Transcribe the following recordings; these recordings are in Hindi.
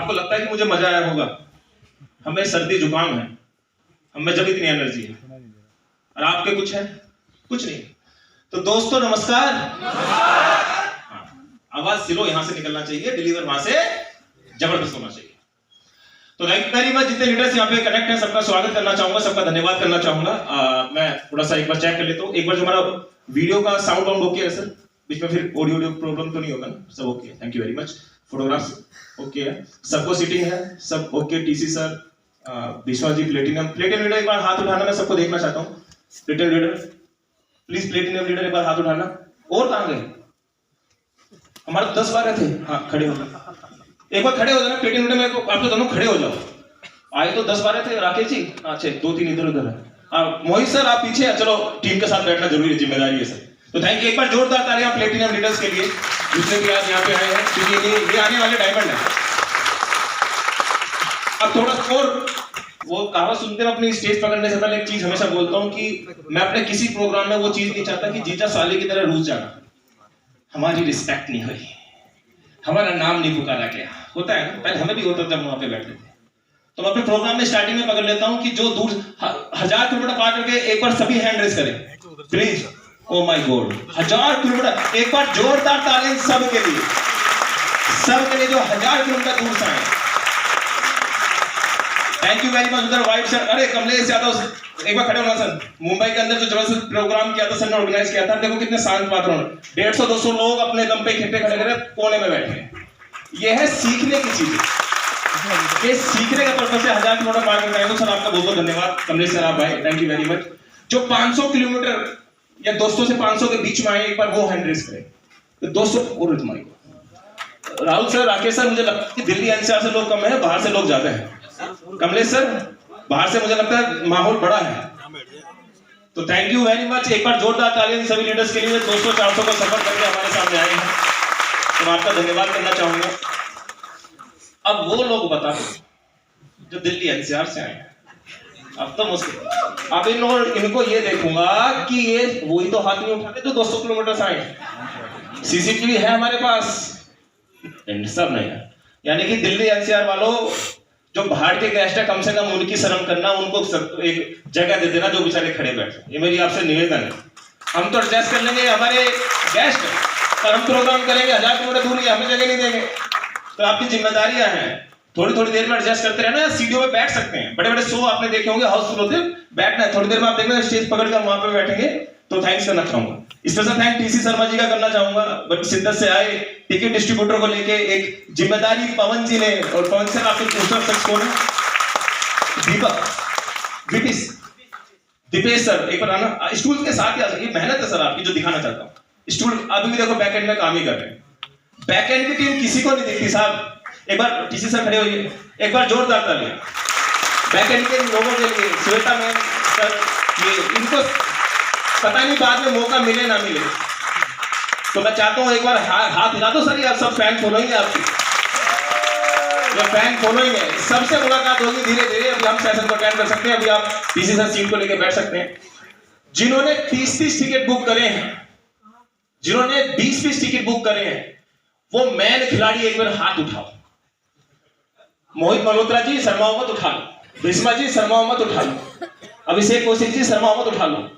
आपको लगता है कि मुझे मजा आया होगा? हमें सर्दी जुकाम है, हमें जब इतनी एनर्जी है, और आपके कुछ है? कुछ नहीं। तो दोस्तों नमस्कार। आवाज सिलो यहां से निकलना चाहिए, डिलीवर वहां से जबरदस्त होना चाहिए। तो थैंक वेरी मच। जितने लीडर्स यहाँ पे कनेक्ट हैं सबका स्वागत करना चाहूंगा, सबका धन्यवाद करना चाहूंगा। मैं थोड़ा सा एक बार चेक कर लेता हूँ, एक बार जो हमारा वीडियो का साउंड ऑन ओके है सर? बीच में फिर ऑडियो प्रॉब्लम तो नहीं होगा ना? सब ओके है, thank you very much. Photographs okay है, सबको सीटिंग है, सब ओके। टीसी सर, विश्वास जी, प्लेटिनम लीडर एक बार हाथ उठाना, मैं सबको देखना चाहता हूँ। Platinum leader please, platinum leader एक बार हाथ उठाना। और कहाँ गए? हमारे 10 बार थे। हाँ खड़े हो, एक बार खड़े हो जाना। प्लेटिनम लीडर मेरे को आप तो दोनों खड़े हो जाओ। आए तो 10 12 थे। राकेश जी अच्छा, 2 3 इधर उधर है। मोहित सर आप पीछे है, चलो टीम के साथ बैठना जरूरी है, जिम्मेदारी है सर। तो थैंक यू, एक बार जोरदार तालियां प्लेटिनम लीडर्स के लिए जितने भी आज यहाँ पे आए हैं, क्योंकि ये आने वाले डायमंड है। अब थोड़ा और वो कहावत सुनते हैं, अपनी स्टेज पकड़ने से पहले एक चीज हमेशा बोलता हूँ कि मैं अपने किसी प्रोग्राम में वो चीज नहीं चाहता कि जीजा साले की तरह रूस जाना, हमारी रिस्पेक्ट नहीं हुई, हमारा नाम नहीं पुकारा गया। होता है ना, पहले हमें भी होता जब वहां पे बैठते थे। तो मैं अपने प्रोग्राम में स्टार्टिंग में पकड़ लेता हूं कि जो दूर 1000 किलोमीटर पार करके एक बार सभी हैंड रेस करें please. Oh my God, 1000 kilometre, एक बार जोरदार तालियां सब के लिए, सब के लिए जो 1000 किलोमीटर दूर से आए। Thank you very much. उधर वाइट सर, अरे कमलेश यादव एक बार खड़े होना सर। मुंबई के अंदर जो जबरदस्त प्रोग्राम किया था सर ने, ऑर्गेनाइज किया था, देखो कितने शांत वातावरण, 150 200 लोग अपने दम पे इकट्ठे खड़े खड़े कोने में बैठे। यह है सीखने की चीज, ये सीखने का पर्पस है। 1000 किलोमीटर पार करना है तो सर आपका बहुत बहुत धन्यवाद कमलेश सर, आप आए, थैंक यू वेरी मच। जो 500 किलोमीटर या 200 से 500 के बीच में आए, एक बार वो हैंड रेस करें। तो 200 और तुम्हारी राहुल सर, राकेश सर, मुझे लगता है कि दिल्ली एनसीआर से लोग कम है, बाहर से लोग ज्यादा है। कमलेश सर बाहर से मुझे लगता है माहौल बड़ा है। तो थैंक यू वेरी मच, एक बार जोरदार तालियां सभी लीडर्स के लिए 200 400 का सफर करके हमारे सामने आए हैं, तो मैं आपका धन्यवाद करना चाहूंगा। अब वो लोग बता दो जो दिल्ली एनसीआर से आए हैं, अब तो मुश्किल। अब इनको ये देखूंगा कि ये वही तो हाथ नहीं उठाते जो 200 किलोमीटर से आए। सीसीटीवी है हमारे पास, सब नहीं है। यानी कि दिल्ली एनसीआर वालों जो बाहर के गेस्ट है, कम से कम उनकी शर्म करना, उनको एक जगह दे देना जो बेचारे खड़े बैठे। ये मेरी आपसे निवेदन है। हम तो एडजस्ट कर लेंगे, हमारे गेस्ट पर हम प्रोग्राम करेंगे, 1000 किलोमीटर दूर हमें जगह नहीं देंगे। तो आपकी जिम्मेदारियां हैं, थोड़ी थोड़ी देर में एडजस्ट करते रहना। सीढ़ियों पे बैठ सकते हैं, बड़े बड़े शो आपने देखे होंगे, हाउसफुल होते हैं, बैठना है थोड़ी देर में, आप देखना स्टेज पकड़कर वहां पे बैठेंगे। तो थैंक्स करना चाहूंगा, special thank TC Sharma ji का करना चाहूंगा, बट शिद्दत से आए टिकट डिस्ट्रीब्यूटर को लेके। एक जिम्मेदारी पवन जी ने, और पवन सर आपके दूसरा शख्स कौन है? दीपक, दीपेश सर एक बार आना, स्टूल के साथ ही आ जाइए। मेहनत है सर आपकी जो दिखाना चाहता हूँ। स्टूल अभी भी देखो बैकएंड में काम ही कर रहे हैं, बैकएंड की टीम किसी को नहीं दिखती साहब। एक बार टीसी सर खड़े होइए, एक बार जोरदार तालियां बैकएंड के लोगों के लिए। श्वेता मैम सर, ये इनको पता नहीं बाद में मौका मिले ना मिले, तो मैं चाहता हूं एक बार हाथ हिला दो सर। ये आप सब फैन फॉलोइंग है आपकी, जो फैन फॉलोइंग है, सबसे मुलाकात होगी धीरे धीरे। अभी हम सेशन को अटेंड कर सकते हैं, अभी आप टीसी सर सीट को लेकर बैठ सकते हैं। जिन्होंने 30-30 टिकट बुक करे हैं, जिन्होंने 20-20 टिकट बुक करे हैं, वो मैन खिलाड़ी एक बार हाथ उठाओ। मोहित मल्होत्रा जी शर्मा मत उठा लो, भीष्मा जी शर्मा मत उठा लो, अभिषेक कौशिक जी शर्मा मत उठा लो,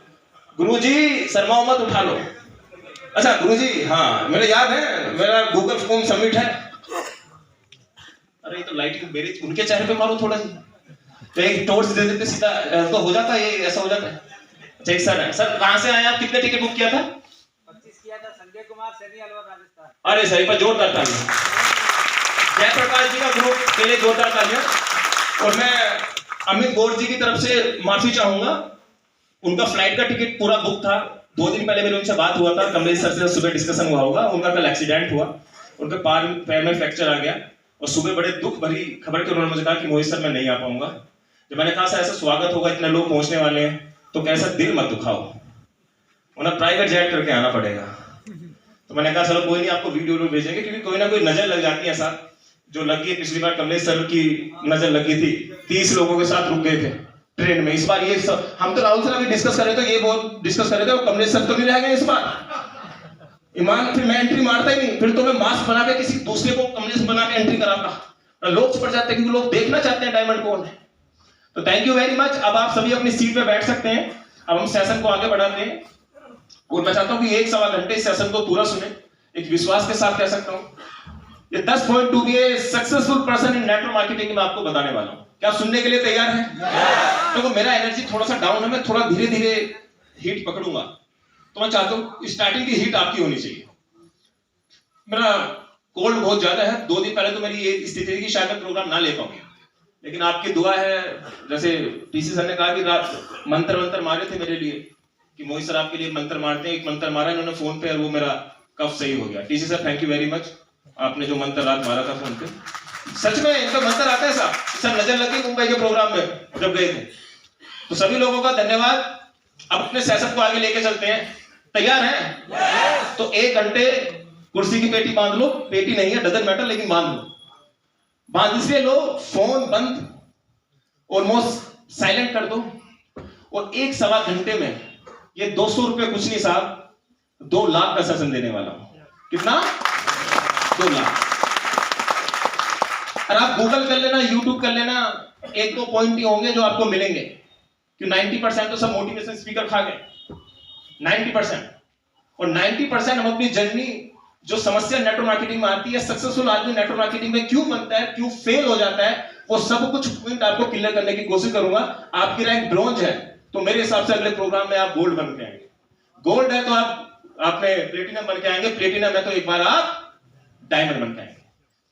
गुरु जी शर्मा मत उठा लो। अच्छा गुरु जी, हाँ मेरे याद है, मेरा गूगल फॉर्म सबमिट है। अरे ये तो लाइट मेरे उनके चेहरे पे मारो थोड़ा सी, तो एक टॉर्च दे देते सीधा तो हो जाता है, ये ऐसा हो जाता है। अच्छा एक सर है, सर कहां से आए आप? कितने टिकट बुक किया था? 25 किया था। संजय कुमार, सैनी अलवर, राजस्थान। अरे सही पर जोरदार तालियां जयप्रकाश जी का ग्रुप के लिए, जोरदार तालियां। और मैं अमित गौर जी की तरफ से माफी चाहूंगा, उनका फ्लाइट का टिकट पूरा बुक था। 2 दिन पहले मेरी उनसे बात हुआ था, कमलेश सर से सुबह डिस्कशन हुआ होगा। उनका कल एक्सीडेंट हुआ, उनके पैर में फ्रैक्चर आ गया, और सुबह बड़े दुख भरी खबर के उन्होंने मुझे कहा कि मोहित सर मैं नहीं आ पाऊंगा। जब मैंने कहा सर ऐसा स्वागत होगा, इतने लोग पहुंचने वाले हैं, तो कैसा दिल मत दुखाओ, उन्हें प्राइवेट जेट करके आना पड़ेगा। तो मैंने कहा चलो कोई नहीं, आपको वीडियो भेजेंगे, क्योंकि कोई ना कोई नजर लग जाती है साथ, जो लगी है। पिछली बार कमलेश सर की नजर लगी थी, 30 लोगों के साथ रुक गए थे ट्रेन में। इस बार ये सब हम तो राहुल सर अभी डिस्कस कर रहे थे, ये बहुत डिस्कस कर रहे थे, कमलेश सर तो नहीं रह गए इस बार। ईमान, फिर मैं एंट्री मारता ही नहीं, फिर तो मैं मास्क बना के किसी दूसरे को कमलेश बना के एंट्री कराता, लोग चिपट जाते हैं क्योंकि लोग देखना चाहते हैं डायमंड कौन है। तो थैंक यू वेरी मच। अब आप सभी अपनी सीट पे बैठ सकते हैं। अब हम सेशन को आगे बढ़ाते हैं और मैं चाहता हूं कि 1 सवा घंटे इस सेशन को पूरा सुने। एक विश्वास के साथ कह सकता हूं ये 10 point to be a successful person in network marketing मैं आपको बताने वाला हूं। क्या आप सुनने के लिए तैयार हैं? तो मेरा एनर्जी थोड़ा सा डाउन है, मैं थोड़ा धीरे धीरे हीट पकड़ूंगा। तो मैं चाहता हूं स्टार्टिंग की हीट आपकी होनी चाहिए। मेरा कोल्ड बहुत ज्यादा है। 2 दिन पहले तो मेरी ये स्थिति थी कि शायद मैं प्रोग्राम ना ले पाऊंगा, लेकिन आपकी दुआ है। जैसे टीसी सर ने कहा कि रात मंत्र मारे थे मेरे लिए कि मोहित सर आपके लिए मंत्र मारते हैं। एक मंत्र मारा इन्होंने फोन पे और वो मेरा कफ सही हो गया। TC sir thank you very much, आपने जो मंत्र रात मारा था फोन पे, सच में इनका मंत्र आता है साहब। सर नजर लगी मुंबई के प्रोग्राम में जब गए थे। तो सभी लोगों का धन्यवाद। अब अपने सेशन को आगे लेके चलते हैं। तैयार हैं? तो 1 घंटे कुर्सी की पेटी बांध लो। पेटी नहीं है, डजंट मैटर, लेकिन बांध लो। बांध इसलिए लो, फोन बंद, ऑलमोस्ट साइलेंट कर दो। और 1 सवा घंटे में ये 200 रुपए कुछ नहीं साहब, 2 लाख का सेशन देने वाला हूं। कितना? 2 लाख। और आप गूगल कर लेना, यूट्यूब कर लेना, 1-2 पॉइंट ही होंगे जो आपको मिलेंगे कि 90% तो सब मोटिवेशन स्पीकर खा गए। 90%। और 90% हम अपनी जर्नी जो समस्या नेटवर्क मार्केटिंग में आती है, सक्सेसफुल आदमी नेटवर्क मार्केटिंग में क्यों बनता है, क्यों फेल हो जाता है, वो सब कुछ पॉइंट आपको क्लियर करने की कोशिश करूंगा। आपकी रैंक ब्रॉन्ज है तो मेरे हिसाब से अगले प्रोग्राम में आप गोल्ड बन के आएंगे। गोल्ड है तो आपने प्लेटिनम बन के आएंगे। प्लेटिनम है तो एक बार आप डायमंड बन के आएंगे।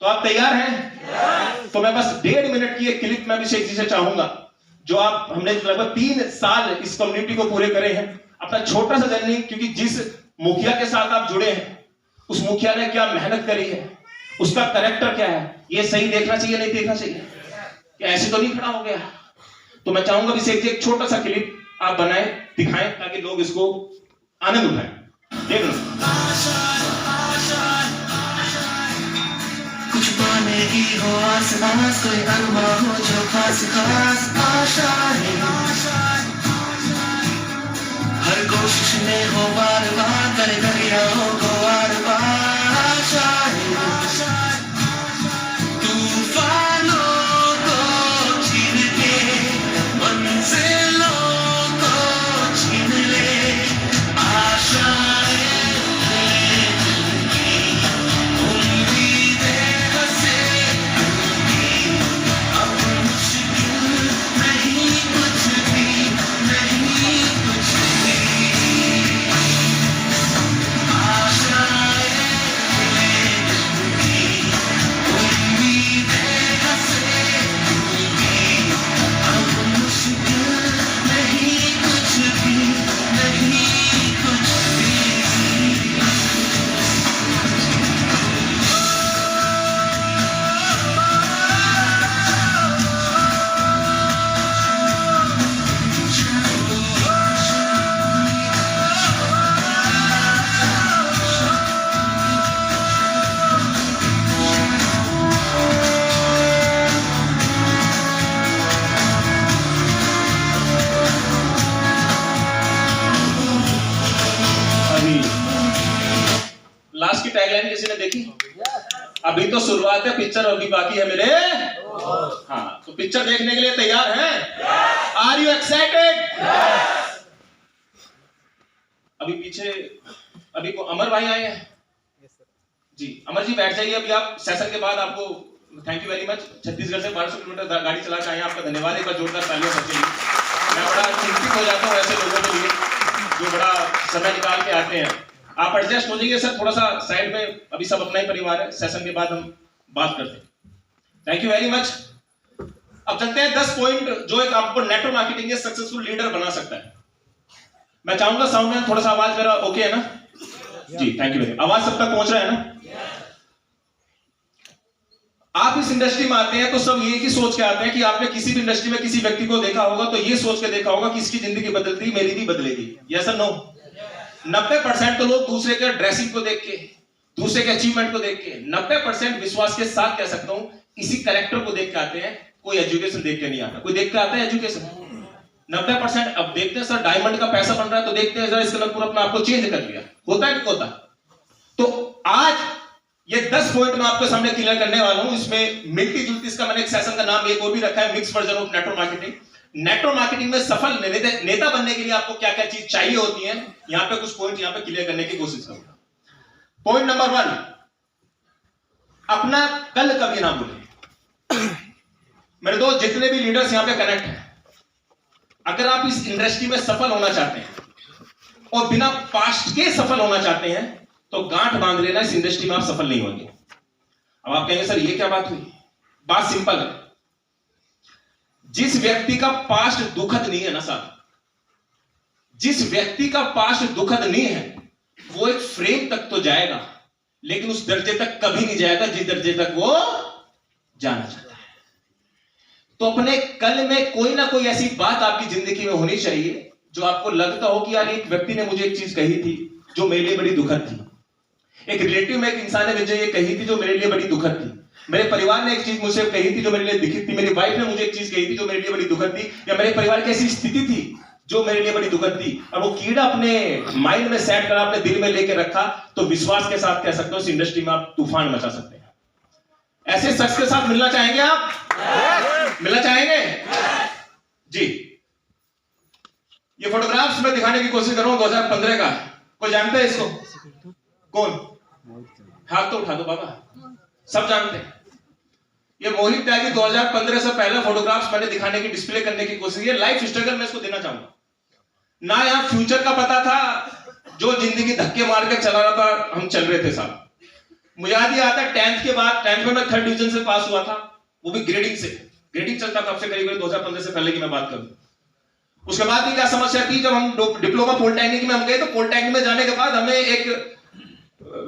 तो आप तैयार हैं? तो मैं बस 1.5 मिनट की एक क्लिप में अभिषेक जी से चाहूंगा, जो हमने लगभग 3 साल इस कम्युनिटी को पूरे करे हैं। अपना छोटा सा जर्नी, क्योंकि जिस मुखिया के साथ आप जुड़े हैं उस मुखिया ने क्या मेहनत करी है, उसका कैरेक्टर क्या है, ये सही देखना चाहिए नहीं देखना चाहिए, कि ऐसे तो नहीं खड़ा हो गया। तो मैं चाहूंगा अभिषेक जी एक छोटा सा क्लिप आप बनाएं, दिखाएं, ताकि लोग इसको आनंद उठाएं। देख लो। कुछ पाने की हो आस आस, कोई अरमा हो जो खास खास आशा है। हर कोशिश में हो बार बार, करे दरिया हो गो बार बार आशा है। तूफानों को छीन के मंजिलों को छीन ले, आशाएं लास्ट की टैगलाइन किसी ने देखी? अभी तो शुरुआत है, पिक्चर अभी बाकी है मेरे। हाँ, तो पिक्चर देखने के लिए तैयार हैं? Are you excited? अभी पीछे अभी को अमर भाई आए हैं जी। अमर जी बैठ जाइए। अभी आप सेशन के बाद आपको thank you very much. Chhattisgarh से 1200 किलोमीटर गाड़ी चला के आए, आपका धन्यवाद। एक बार जोरदार तालियां सबके लिए। मैं बड़ा चिंतित हो जाता हूँ ऐसे लोगों के लिए जो बड़ा समय निकाल के आते हैं। आप एडजस्ट हो जाइए सर थोड़ा सा साइड में, अभी सब अपना ही परिवार है। सेशन के बाद हम बात करते हैं। Thank you very much. अब चलते हैं 10 पॉइंट जो एक आपको नेटवर्क मार्केटिंग के सक्सेसफुल लीडर बना सकता है। मैं चाहूंगा साउंड मैन थोड़ा सा आवाज मेरा ओके है ना जी? Thank you very. आवाज सब तक पहुंच रहा है ना? आप इस इंडस्ट्री में आते हैं तो सब ये की सोच के आते हैं कि आपने किसी भी इंडस्ट्री में किसी व्यक्ति को देखा होगा तो ये सोच के देखा होगा कि इसकी जिंदगी बदलती मेरी भी बदलेगी। यस और नो? 90% तो लोग दूसरे के ड्रेसिंग को देख के, दूसरे के अचीवमेंट को देख के, 90% विश्वास के साथ कह सकता हूं इसी कैरेक्टर को देख के आते हैं। कोई एजुकेशन देख के नहीं आता। कोई देख के आता है एजुकेशन? 90% अब देखते हैं सर डायमंड का पैसा बन रहा है तो देखते हैं जरा इसके अंदर पूरा अपना आपको चेंज कर लिया। होता है नहीं होता? तो आज ये 10 पॉइंट मैं आपके सामने क्लियर करने वाला हूं। इसमें मिलती जुलती, इसका मैंने एक सेशन का नाम एक और भी रखा है, mix version of network marketing. Network marketing में सफल नेता बनने के लिए आपको क्या क्या चीज चाहिए होती है, यहां पे कुछ पॉइंट यहां पे क्लियर करने की कोशिश करूंगा। पॉइंट नंबर 1, अपना कल कभी ना भूलें। मेरे दोस्त जितने भी लीडर्स यहां पे कनेक्ट हैं, अगर आप इस इंडस्ट्री में सफल होना चाहते हैं और बिना पास्ट के सफल होना चाहते हैं तो गांठ बांध लेना, इस इंडस्ट्री में आप सफल नहीं होंगे। अब आप कहेंगे सर ये क्या बात हुई? बात सिंपल है। जिस व्यक्ति का पास्ट दुखद नहीं है ना साहब, जिस व्यक्ति का पास्ट दुखद नहीं है वो एक फ्रेम तक तो जाएगा, लेकिन उस दर्जे तक कभी नहीं जाएगा जिस दर्जे तक वो जाना चाहता है। तो अपने कल में कोई ना कोई ऐसी बात आपकी जिंदगी में होनी चाहिए जो आपको लगता हो कि यार एक व्यक्ति ने मुझे एक चीज कही थी जो मेरे लिए बड़ी दुखद थी, एक रिलेटिव में एक इंसान ने मुझे ये कही थी जो मेरे लिए बड़ी दुखद थी, मेरे परिवार ने एक चीज मुझसे कही थी जो मेरे लिए दुखद थी, मेरी वाइफ ने मुझे एक चीज कही थी जो मेरे लिए बड़ी दुखद थी, या मेरे परिवार की ऐसी स्थिति थी जो मेरे लिए बड़ी दुखद थी, और वो कीड़ा अपने माइंड में सेट करा, अपने दिल में लेके रखा, तो विश्वास के साथ कह सकते हो इस इंडस्ट्री में आप तूफान मचा सकते हैं। ऐसे शख्स के साथ मिलना चाहेंगे आप? मिलना चाहेंगे जी? ये फोटोग्राफ्स में दिखाने की कोशिश करूंगा 2015 का। कोई जानते हैं इसको? कौन? हाथ तो उठा दो बाबा, सब जानते हैं। ये मोहित त्यागी 2015 से पहले फोटोग्राफ्स मैंने दिखाने की, डिस्प्ले करने की कोशिश की। लाइफ स्ट्रगल में इसको देना चाहूंगा ना। यहां फ्यूचर का पता था, जो जिंदगी धक्के मार के चला रहा था, हम चल रहे थे साहब। मुझे याद ही आता है 10th के बाद, 10th में मैं 3rd डिवीजन से पास हुआ था, वो भी ग्रेडिंग से। ग्रेडिंग चलता था, अब से करीब 2015 से पहले की मैं बात करूं। उसके बाद भी क्या समस्या थी, जब हम डिप्लोमा पॉलिटेक्निक में हम गए, तो पॉलिटेक्निक में जाने के बाद हमें एक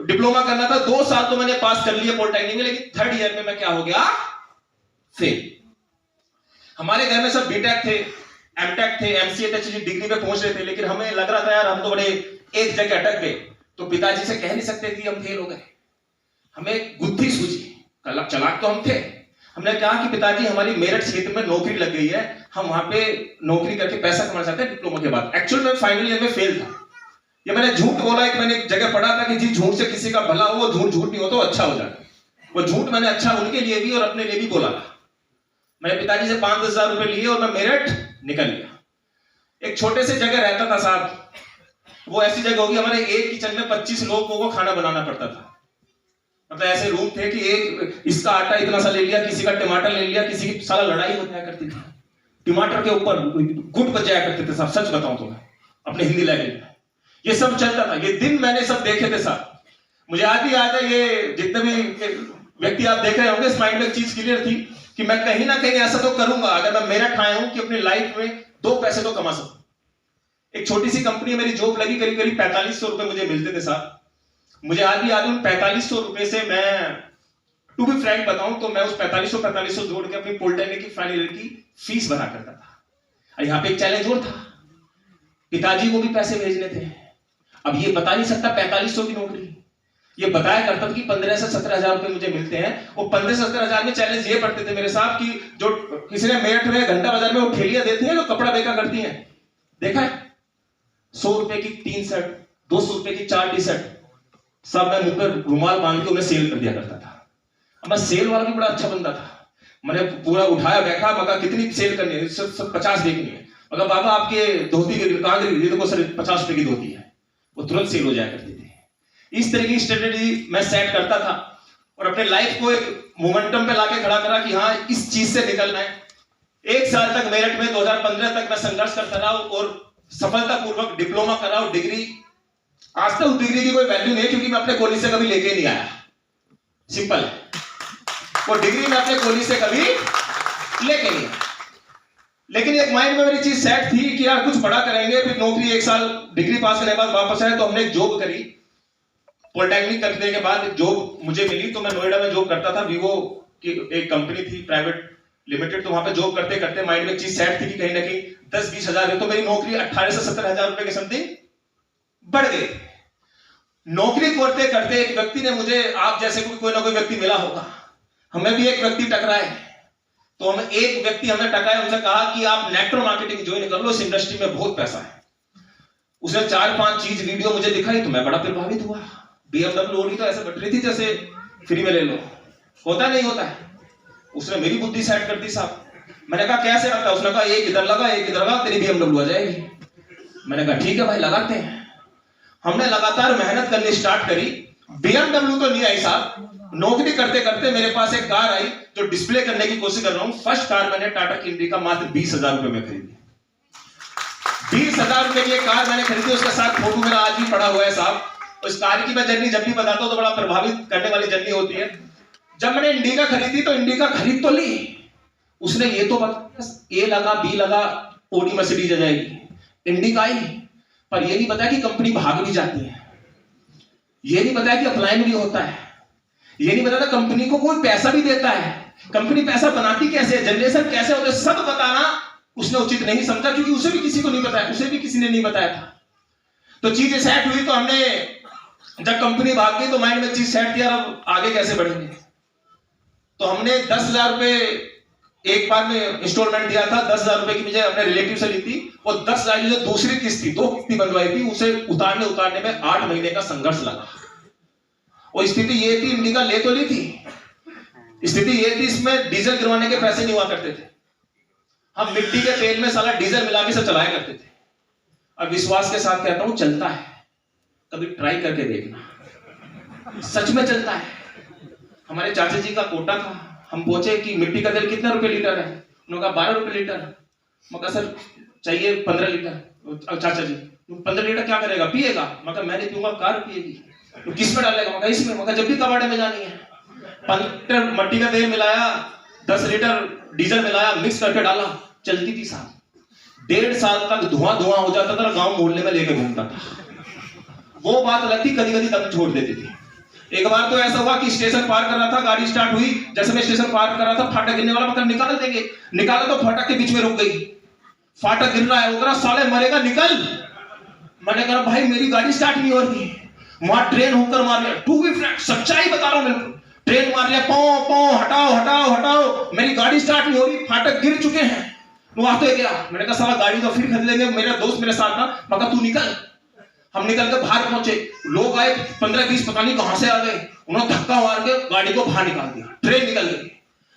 डिप्लोमा करना था। 2 साल तो मैंने पास कर लिए पॉलिटेक्निक में, लेकिन 3rd ईयर में मैं क्या हो गया? फेल। हमारे घर में सब बीटेक थे, एमटेक थे, एमसीए थे, डिग्री पे पहुंच रहे थे, लेकिन हमें लग रहा था यार हम तो बड़े एक जगह अटक गए। तो पिताजी से कह नहीं सकते थे हम फेल हो गए। हमें बुद्धि सूझी, चालाक तो हम थे। हमने कहा कि पिताजी हमारी मेरठ क्षेत्र में नौकरी लग गई है, हम वहां पे नौकरी करके पैसा कमाना चाहते हैं डिप्लोमा के बाद। एक्चुअल में फाइनल ईयर में फेल था। ये मैंने झूठ बोला, एक मैंने एक जगह पढ़ा था कि जी झूठ से किसी का भला हो, वो झूठ नहीं हो तो अच्छा हो जाता है। वो झूठ मैंने अच्छा उनके लिए भी और अपने लिए भी बोला था। मैंने पिताजी से 5-10 हजार रुपए लिए और मैं मेरठ निकल गया। एक छोटे से जगह रहता था साहब, वो ऐसी जगह होगी, हमारे एक किचन में 25 लोगों को खाना बनाना पड़ता था। मतलब ऐसे रूम थे कि एक इसका आटा इतना सा ले लिया, किसी का टमाटर ले लिया, किसी की साला लड़ाई हो जाया करती थी। टमाटर के ऊपर गुट बच जाया करते थे साहब, सच बताऊं तो मैं अपने हिंदी लैंग्वेज में ये सब चलता था। ये दिन मैंने सब देखे थे साहब। मुझे आज भी याद है, ये जितने भी व्यक्ति आप देख रहे होंगे, इस माइंड में एक चीज क्लियर थी कि मैं कहीं ना कहीं ऐसा तो करूंगा, अगर मैं मेरठ आया हूं कि अपनी लाइफ में 2 पैसे तो कमा सकूं। एक छोटी सी कंपनी मेरी जॉब लगी, करीब 4500 रुपए मुझे मिलते थे साहब। मुझे आज भी याद है, उन 4500 रुपए से मैं, टू बी फ्रैंक बताऊं तो मैं उस 4500 जोड़ के अपनी पॉलिटेक्निक की फाइनल ईयर की फीस भरा करता था। यहाँ पे एक चैलेंज और था, पिताजी को भी पैसे भेजने थे। अब ये बता नहीं सकता 4500 की नौकरी, ये बताया करता था कि 15 से 17 हजार रुपए मुझे मिलते हैं। और 15 से 17 हजार में चैलेंज ये पड़ते थे मेरे साहब कि जो किसी ने मेरठ में घंटा बाजार में वो ठेलियां देती हैं, जो कपड़ा बेचा करती हैं, देखा है? 100 रुपए की 3 शर्ट, 200 रुपए की 4 टी शर्ट, सब मैं मुंह पर रुमाल बांध के उन्हें सेल कर दिया करता था। अब मैं सेल वाला भी बड़ा अच्छा बंदा था। मैंने पूरा उठाया, बैठा, मगर कितनी सेल करनी है? सब 50 देखनी है। मगर बाबा आपके धोती की कहां गिरी? देखो सर 50 रुपए की धोती है। वो तुरंत सेल हो जाया करती थी। इस तरह की स्ट्रेटेजी मैं सेट करता था और अपने लाइफ को एक मोमेंटम पे लाके खड़ा करा कि हाँ इस चीज से निकलना है। 1 साल तक मेरठ में 2015 तक मैं संघर्ष करता रहा और सफलतापूर्वक डिप्लोमा करा और डिग्री, आज तक उस डिग्री की कोई वैल्यू नहीं है क्योंकि मैं अपने कॉलेज से कभी लेके नहीं आया। सिंपल है, वो डिग्री मैं अपने कॉलेज से कभी लेके नहीं आया। लेकिन एक माइंड में मेरी चीज सेट थी कि यार कुछ बड़ा करेंगे, फिर नौकरी 1 साल डिग्री पास करने के बाद वापस आए तो हमने एक जॉब करी। पॉलिटेक्निक करने के बाद एक जॉब मुझे मिली, तो मैं नोएडा में जॉब करता था, वीवो की एक कंपनी थी प्राइवेट लिमिटेड। तो वहां पे जॉब करते करते माइंड में एक चीज सेट थी कि कहीं ना कहीं 10-20 हजार है, तो मेरी नौकरी 18 से 17 हजार रुपए के समथिंग बढ़ गई। नौकरी करते करते एक व्यक्ति ने मुझे, आप जैसे कोई ना कोई व्यक्ति मिला होगा, हमें भी एक व्यक्ति टकराए। तो हम एक व्यक्ति हमें टकराए, उनसे कहा कि आप नेटवर्क मार्केटिंग ज्वाइन कर लो, इस इंडस्ट्री में बहुत पैसा है। उसने 4-5 चीज वीडियो मुझे दिखाई तो मैं बड़ा प्रभावित हुआ। BMW ओडी तो ऐसे बट रही थी जैसे फ्री में ले लो, होता नहीं होता है। उसने मेरी बुद्धि सेट कर दी साहब। मैंने कहा कैसे आता है? उसने कहा एक इधर लगा एक इधर लगा, तेरी BMW आ जाएगी। मैंने कहा ठीक है भाई लगाते हैं। हमने लगातार मेहनत करनी स्टार्ट करी। BMW तो नहीं आई साहब, नौकरी करते करते मेरे पास एक कार आई जो डिस्प्ले करने की कोशिश कर रहा हूं। फर्स्ट कार मैंने टाटा की इंडिका मात्र 20,000 रुपए में खरीदी। 20,000 रुपए की कार मैंने खरीदी, उसके साथ फोटो मेरा आज भी पड़ा हुआ है साहब। उस कार की मैं जर्नी जब भी बताता हूं तो बड़ा प्रभावित करने वाली जर्नी होती है। जब मैंने इंडिका खरीदी तो इंडिका खरीद तो ली, उसने ये तो बताया ए लगा बी लगा ओडी मर्सिडीज आ जाएगी। इंडिका आई, पर ये नहीं बताया कि कंपनी भाग भी जाती है, ये नहीं बताया कि अपलाइन भी होता है, ये नहीं बताया कंपनी को कोई पैसा भी देता है, कंपनी पैसा बनाती कैसे है, जनरेशन कैसे होता है, सब बताना उसने उचित नहीं समझा, क्योंकि उसे भी किसी को नहीं बताया, उसे भी किसी ने नहीं बताया था। तो चीजें सेट हुई, तो हमने जब कंपनी भाग गई तो माइंड में चीज सेट किया, अब आगे कैसे बढ़ेंगे। तो हमने 10,000 रुपए एक बार में इंस्टॉलमेंट दिया था। 10,000 रुपए की मुझे अपने रिलेटिव से ली थी। वो 10,000 की जो दूसरी किस्त थी, 2 किस्ती बनवाई थी, उसे उतारने में 8 महीने का संघर्ष लगा। और स्थिति ये थी, इंडिका ले तो ली थी, स्थिति ये थी इसमें डीजल गिरवाने के पैसे नहीं हुआ करते थे। हम मिट्टी के तेल में साला डीजल मिला के सब चलाया करते थे। और विश्वास के साथ कहता हूं चलता है, कभी ट्राई करके देखना, सच में चलता है। हमारे चाचा जी का कोटा था, हम पूछे कि मिट्टी का तेल कितना रुपए लीटर है, उन्होंने कहा 12 रुपए लीटर। मैं कहा सर चाहिए 15 लीटर। चाचा जी 15 लीटर क्या करेगा, पिएगा? मैं कहा मैं नहीं पीऊंगा, कार पिएगी। तो किस में डालेगा? मैं कहा इसमें। मैं कहा जब भी कबाड़े में जानी है। 5 लीटर मट्टी का तेल मिलाया, 10 लीटर डीजल मिलाया, मिक्स करके डाला, चलती थी साहब। 1.5 साल तक धुआं हो जाता था, गांव मोहल्ले में लेके घूमता था। वो बात अलग थी, कभी कभी दम छोड़ देती थी। एक बार तो ऐसा हुआ कि स्टेशन पार कर रहा था, गाड़ी स्टार्ट हुई, जैसे मैं स्टेशन पार कर रहा था, फाटक गिरने वाला, मतलब निकाल देंगे, निकाला तो फाटक के बीच में रुक गई। फाटक गिर रहा है, वो साले मरेगा निकल। मैंने कहा भाई मेरी गाड़ी स्टार्ट नहीं हो रही। वहां ट्रेन होकर मार लिया, टू बी फ्रैंक सच्चाई बता रहा हूं मैं, ट्रेन मार लिया, पौ पौ हटाओ हटाओ हटाओ, मेरी गाड़ी स्टार्ट नहीं हो रही, फाटक गिर चुके हैं। वहां तो गया, मैंने कहा साला गाड़ी तो फिर खरीद लेंगे, मेरा दोस्त मेरे साथ था, मैं कहा तू निकल। हम निकल कर बाहर पहुंचे, लोग आए 15-20 पता नहीं कहां से आ गए, उन्होंने धक्का मार के गाड़ी को बाहर निकाल दिया, ट्रेन निकल गई।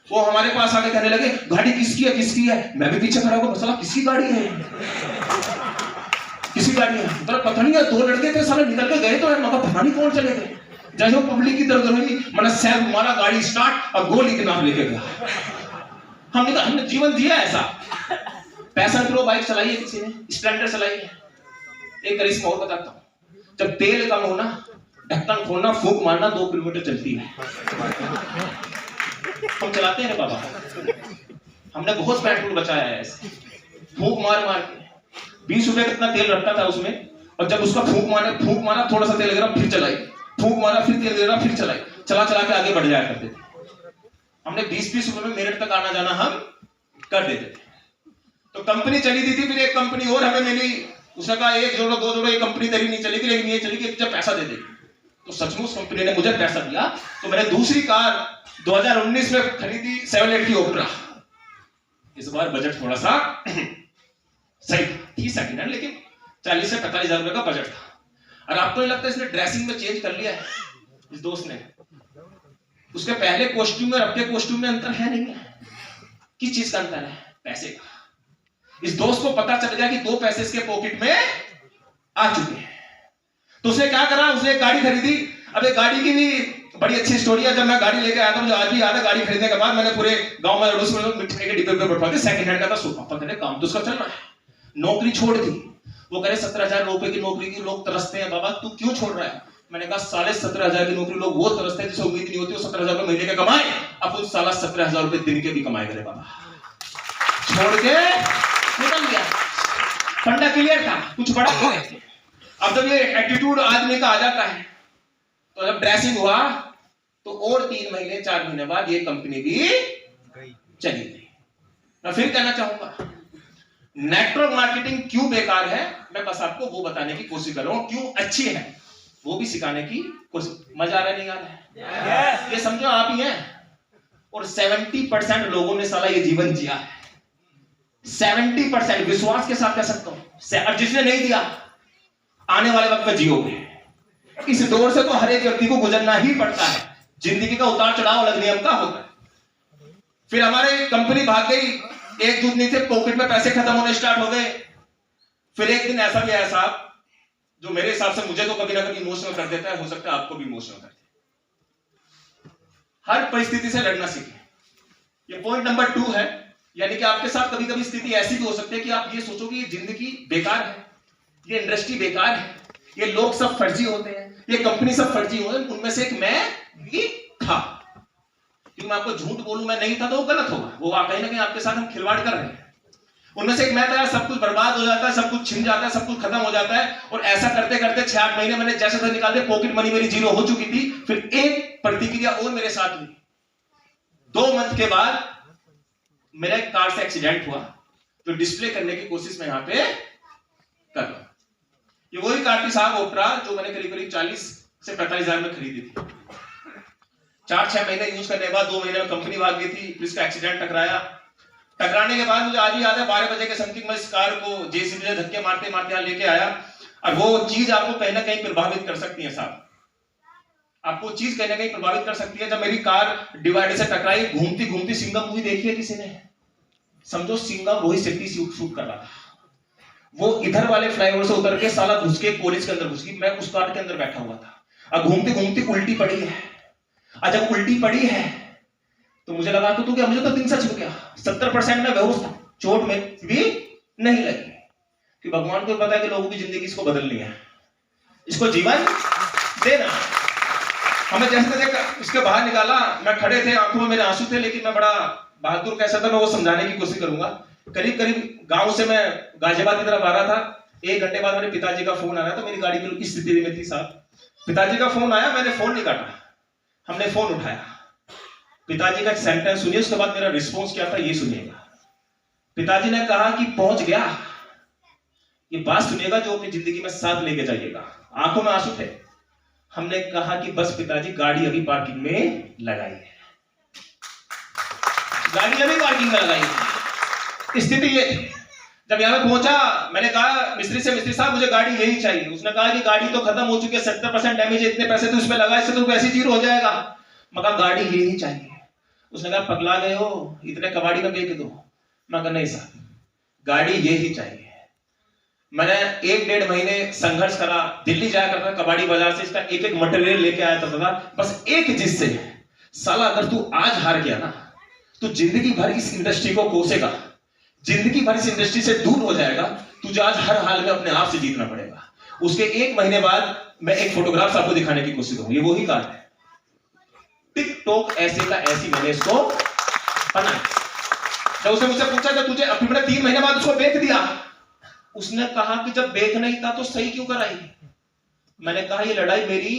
वो हमारे पास आके कहने लगे गाड़ी किसकी है किसकी है। मैं भी पीछे खड़ा हुआ, मसला किसकी गाड़ी है, किसकी गाड़ी है? तो पता नहीं है, 2 लड़के थे साले निकल के गए तो है, मगर पता नहीं कौन चले गए। जैसे वो पब्लिक की तरफ हुई, मैंने सैर मारा, गाड़ी स्टार्ट और गोली के नाम लेके गया। हमने जीवन दिया ऐसा। पैशन प्रो बाइक चलाई है किसी ने, स्प्लेंडर चलाई है। एक करिश्मा और बताता हूं, जब तेल कम होना, ढक्कन खोलना, फूंक मारना, 2 किलोमीटर चलती है। हम चलाते हैं बाबा, हमने बहुत पेट्रोल बचाया है ऐसे, फूंक मार के। 20 रुपए कितना तेल रखता था उसमें, और जब उसका फूंक मारा, थोड़ा सा तेल गिरा, फिर चलाई, फूंक मारा, फिर तेल गिरा, फिर चलाई, चला के आगे बढ़ जाया करते थे। हमने 20-20 रुपए में मिनट तक आना जाना हम कर देते थे। तो कंपनी चली दी थी, फिर एक कंपनी और हमें मिली, उसने कहा 1 जोड़ो 2 जोड़ो, ये कंपनी तेरी नहीं चलेगी, लेकिन ये चलेगी, तुझे पैसा दे देगी। तो सचमुच कंपनी ने मुझे पैसा दिया, तो मैंने दूसरी कार 2019 में खरीदी 780 ओपरा। इस बार बजट थोड़ा सा सही थी, सेकंड हैंड, लेकिन 40 से 45 हजार रुपए का बजट था। और आपको नहीं लगता इसने ड्रेसिंग में चेंज कर लिया है इस दोस्त ने? उसके पहले कॉस्ट्यूम में अब के कॉस्ट्यूम में अंतर है नहीं है? किस चीज का अंतर है? पैसे का। इस दोस्त को पता चल गया कि 2 पैसे इसके पॉकेट में आ चुके हैं, तो उसने क्या करा, उसने एक गाड़ी खरीदी। अब एक गाड़ी की भी बड़ी अच्छी स्टोरी है। जब मैं गाड़ी लेके आया था, मुझे आज भी याद है, गाड़ी खरीदने के बाद मैंने पूरे गांव में मिठाई के डिब्बे पे बैठवा के, सेकंड हैंड का था सोफा, पता नहीं काम तो उसका चल रहा है। नौकरी छोड़ दी, वो कह रहे 17,000 रुपए की नौकरी की लोग तरसते हैं, बाबा तू क्यों छोड़ रहा है? मैंने कहा 17,500 की नौकरी लोग वो तरसते हैं जिसे उम्मीद नहीं होती वो 17,000 रुपए महीने के कमाए, अपन 17,500 रुपए दिन के भी कमाए करे बाबा। छोड़ के निकल गया, फंडा क्लियर था, कुछ बड़ा है। अब जब ये एटीट्यूड आदमी का आ जाता है, तो जब ड्रेसिंग हुआ तो और 3 महीने 4 महीने बाद ये कंपनी भी चली गई। मैं फिर कहना चाहूंगा नेटवर्क मार्केटिंग क्यों बेकार है, मैं बस आपको वो बताने की कोशिश कर रहा हूं। क्यों अच्छी है वो भी सिखाने की कोशिश। मजा आ रहा है नहीं आ रहा है? ये समझो आप ही हैं, और 70% लोगों ने साला ये जीवन जिया है। 70% विश्वास के साथ कह सकता हूं। और जिसने नहीं दिया, आने वाले वक्त में जियोगे। इस दौर से तो हर एक व्यक्ति को गुजरना ही पड़ता है। जिंदगी का उतार चढ़ाव अलग नियम का होता है। फिर हमारे कंपनी भाग गई, एक दूध नहीं थे, पॉकेट में पैसे खत्म होने स्टार्ट हो गए। फिर एक दिन ऐसा भी आया साहब, जो मेरे हिसाब से मुझे तो कभी ना कभी इमोशनल कर देता है, हो सकता है आपको भी इमोशनल कर दे। हर परिस्थिति से लड़ना सीखें। ये पॉइंट नंबर 2 है। यानी कि आपके साथ कभी कभी स्थिति ऐसी भी हो सकती है कि आप ये सोचो कि ये जिंदगी बेकार है, ये इंडस्ट्री बेकार है, ये लोग सब फर्जी होते हैं, ये कंपनी सब फर्जी होते हैं, उनमें से एक मैं भी था। क्योंकि मैं आपको झूठ बोलूं मैं नहीं था तो वो गलत होगा, वो कहीं ना कहीं आपके साथ हम खिलवाड़ कर रहे हैं। उनमें से एक मैं था यार, सब कुछ बर्बाद हो जाता है, सब कुछ छिन जाता है, सब कुछ खत्म हो जाता है। और ऐसा करते करते 6-8 महीने मैंने जैसे तैसे निकाल दिया, पॉकेट मनी मेरी 0 हो चुकी थी। फिर एक प्रतिक्रिया और मेरे साथ हुई। 2 मंथ के बाद मेरा एक कार से एक्सीडेंट हुआ, जो डिस्प्ले करने की कोशिश मैं यहां पे कर रहा हूं। ये वही कार थी साहब ओपरा, जो मैंने करीब करीब 40 से 45 हजार में खरीदी थी। 4-6 महीने यूज करने के बाद 2 महीने में कंपनी भाग गई थी। फिर इसका एक्सीडेंट टकराने के बाद मुझे आज ही याद है, 12 बजे के समथिंग में इस कार को जेसीबी से धक्के मारते मारते यहां लेके आया। और वो चीज आपको कहीं ना कहीं प्रभावित कर सकती है साहब, आपको चीज कहीं ना कहीं प्रभावित कर सकती है। जब मेरी कार डिवाइडर से टकराई, घूमती घूमती, सिंघम मूवी देखी है किसी ने? समझो सिंघम रोहित शेट्टी शूट कर रहा था। वो इधर वाले फ्लाईओवर से उतर के साला घुस के कॉलेज के अंदर घुस गई, मैं उस कार के अंदर बैठा हुआ था। अब घूमती घूमती उल्टी पड़ी है। और जब उल्टी पड़ी है तो मुझे लगा तो क्या, मुझे तो दिन सच हो गया। 70% में बेहोश था, चोट में भी नहीं लगी। कि भगवान को पता है कि लोगों की जिंदगी इसको बदलनी है, इसको जीवन देना। हमें जैसे तैसे इसके बाहर निकाला। मैं खड़े थे, आंखों में मेरे आंसू थे, लेकिन मैं बड़ा बहादुर कैसा था, मैं वो समझाने की कोशिश करूंगा। करीब करीब गांव से मैं गाजियाबाद की तरफ आ रहा था। 1 घंटे बाद मेरे पिताजी का फोन आया, तो मेरी गाड़ी बिल्कुल इस स्थिति में थी साहब। पिताजी का फोन आया, मैंने फोन नहीं काटा, हमने फोन उठाया। पिताजी का एक सेंटेंस सुनिए, उसके बाद मेरा रिस्पॉन्स क्या था ये सुनिएगा। पिताजी ने कहा कि पहुंच गया। ये बात सुनिएगा जो अपनी जिंदगी में साथ लेके जाइएगा। आंखों में आंसू थे। हमने कहा कि बस पिताजी गाड़ी अभी पार्किंग में लगाई है, गाड़ी अभी पार्किंग में लगाई है। स्थिति ये थी। जब यहां पे पहुंचा, मैंने कहा मिस्त्री से, मिस्त्री साहब मुझे गाड़ी यही चाहिए। उसने कहा कि गाड़ी तो खत्म हो चुकी है, 70% डैमेज है, इतने पैसे तो उसमें लगा, इससे तो वैसी जीरो हो जाएगा। मगर गाड़ी यही चाहिए। उसने कहा पगला गए हो, इतने कबाड़ी में बेच दो। मैं कहा नहीं साहब, गाड़ी यही चाहिए। मैंने 1-1.5 महीने संघर्ष करा, दिल्ली जाया करता था कबाड़ी बाजार से, इसका एक एक मटेरियल लेके आया था। बस एक चीज से, साला अगर तू आज हार गया ना तो जिंदगी भर इस इंडस्ट्री को कोसेगा, जिंदगी भर इस इंडस्ट्री से दूर हो जाएगा। तुझे आज हर हाल में अपने आप से जीतना पड़ेगा। उसके 1 महीने बाद मैं एक फोटोग्राफ आपको दिखाने की कोशिश करूंगा। ये वही कार है, टिकटॉक ऐसे का ऐसी मैंने इसको बनाया। जब उसने मुझसे पूछा जब तुझे अपने 3 महीने बाद उसको बेच दिया, उसने कहा कि जब बेच नहीं था तो सही क्यों कराई? मैंने कहा ये लड़ाई मेरी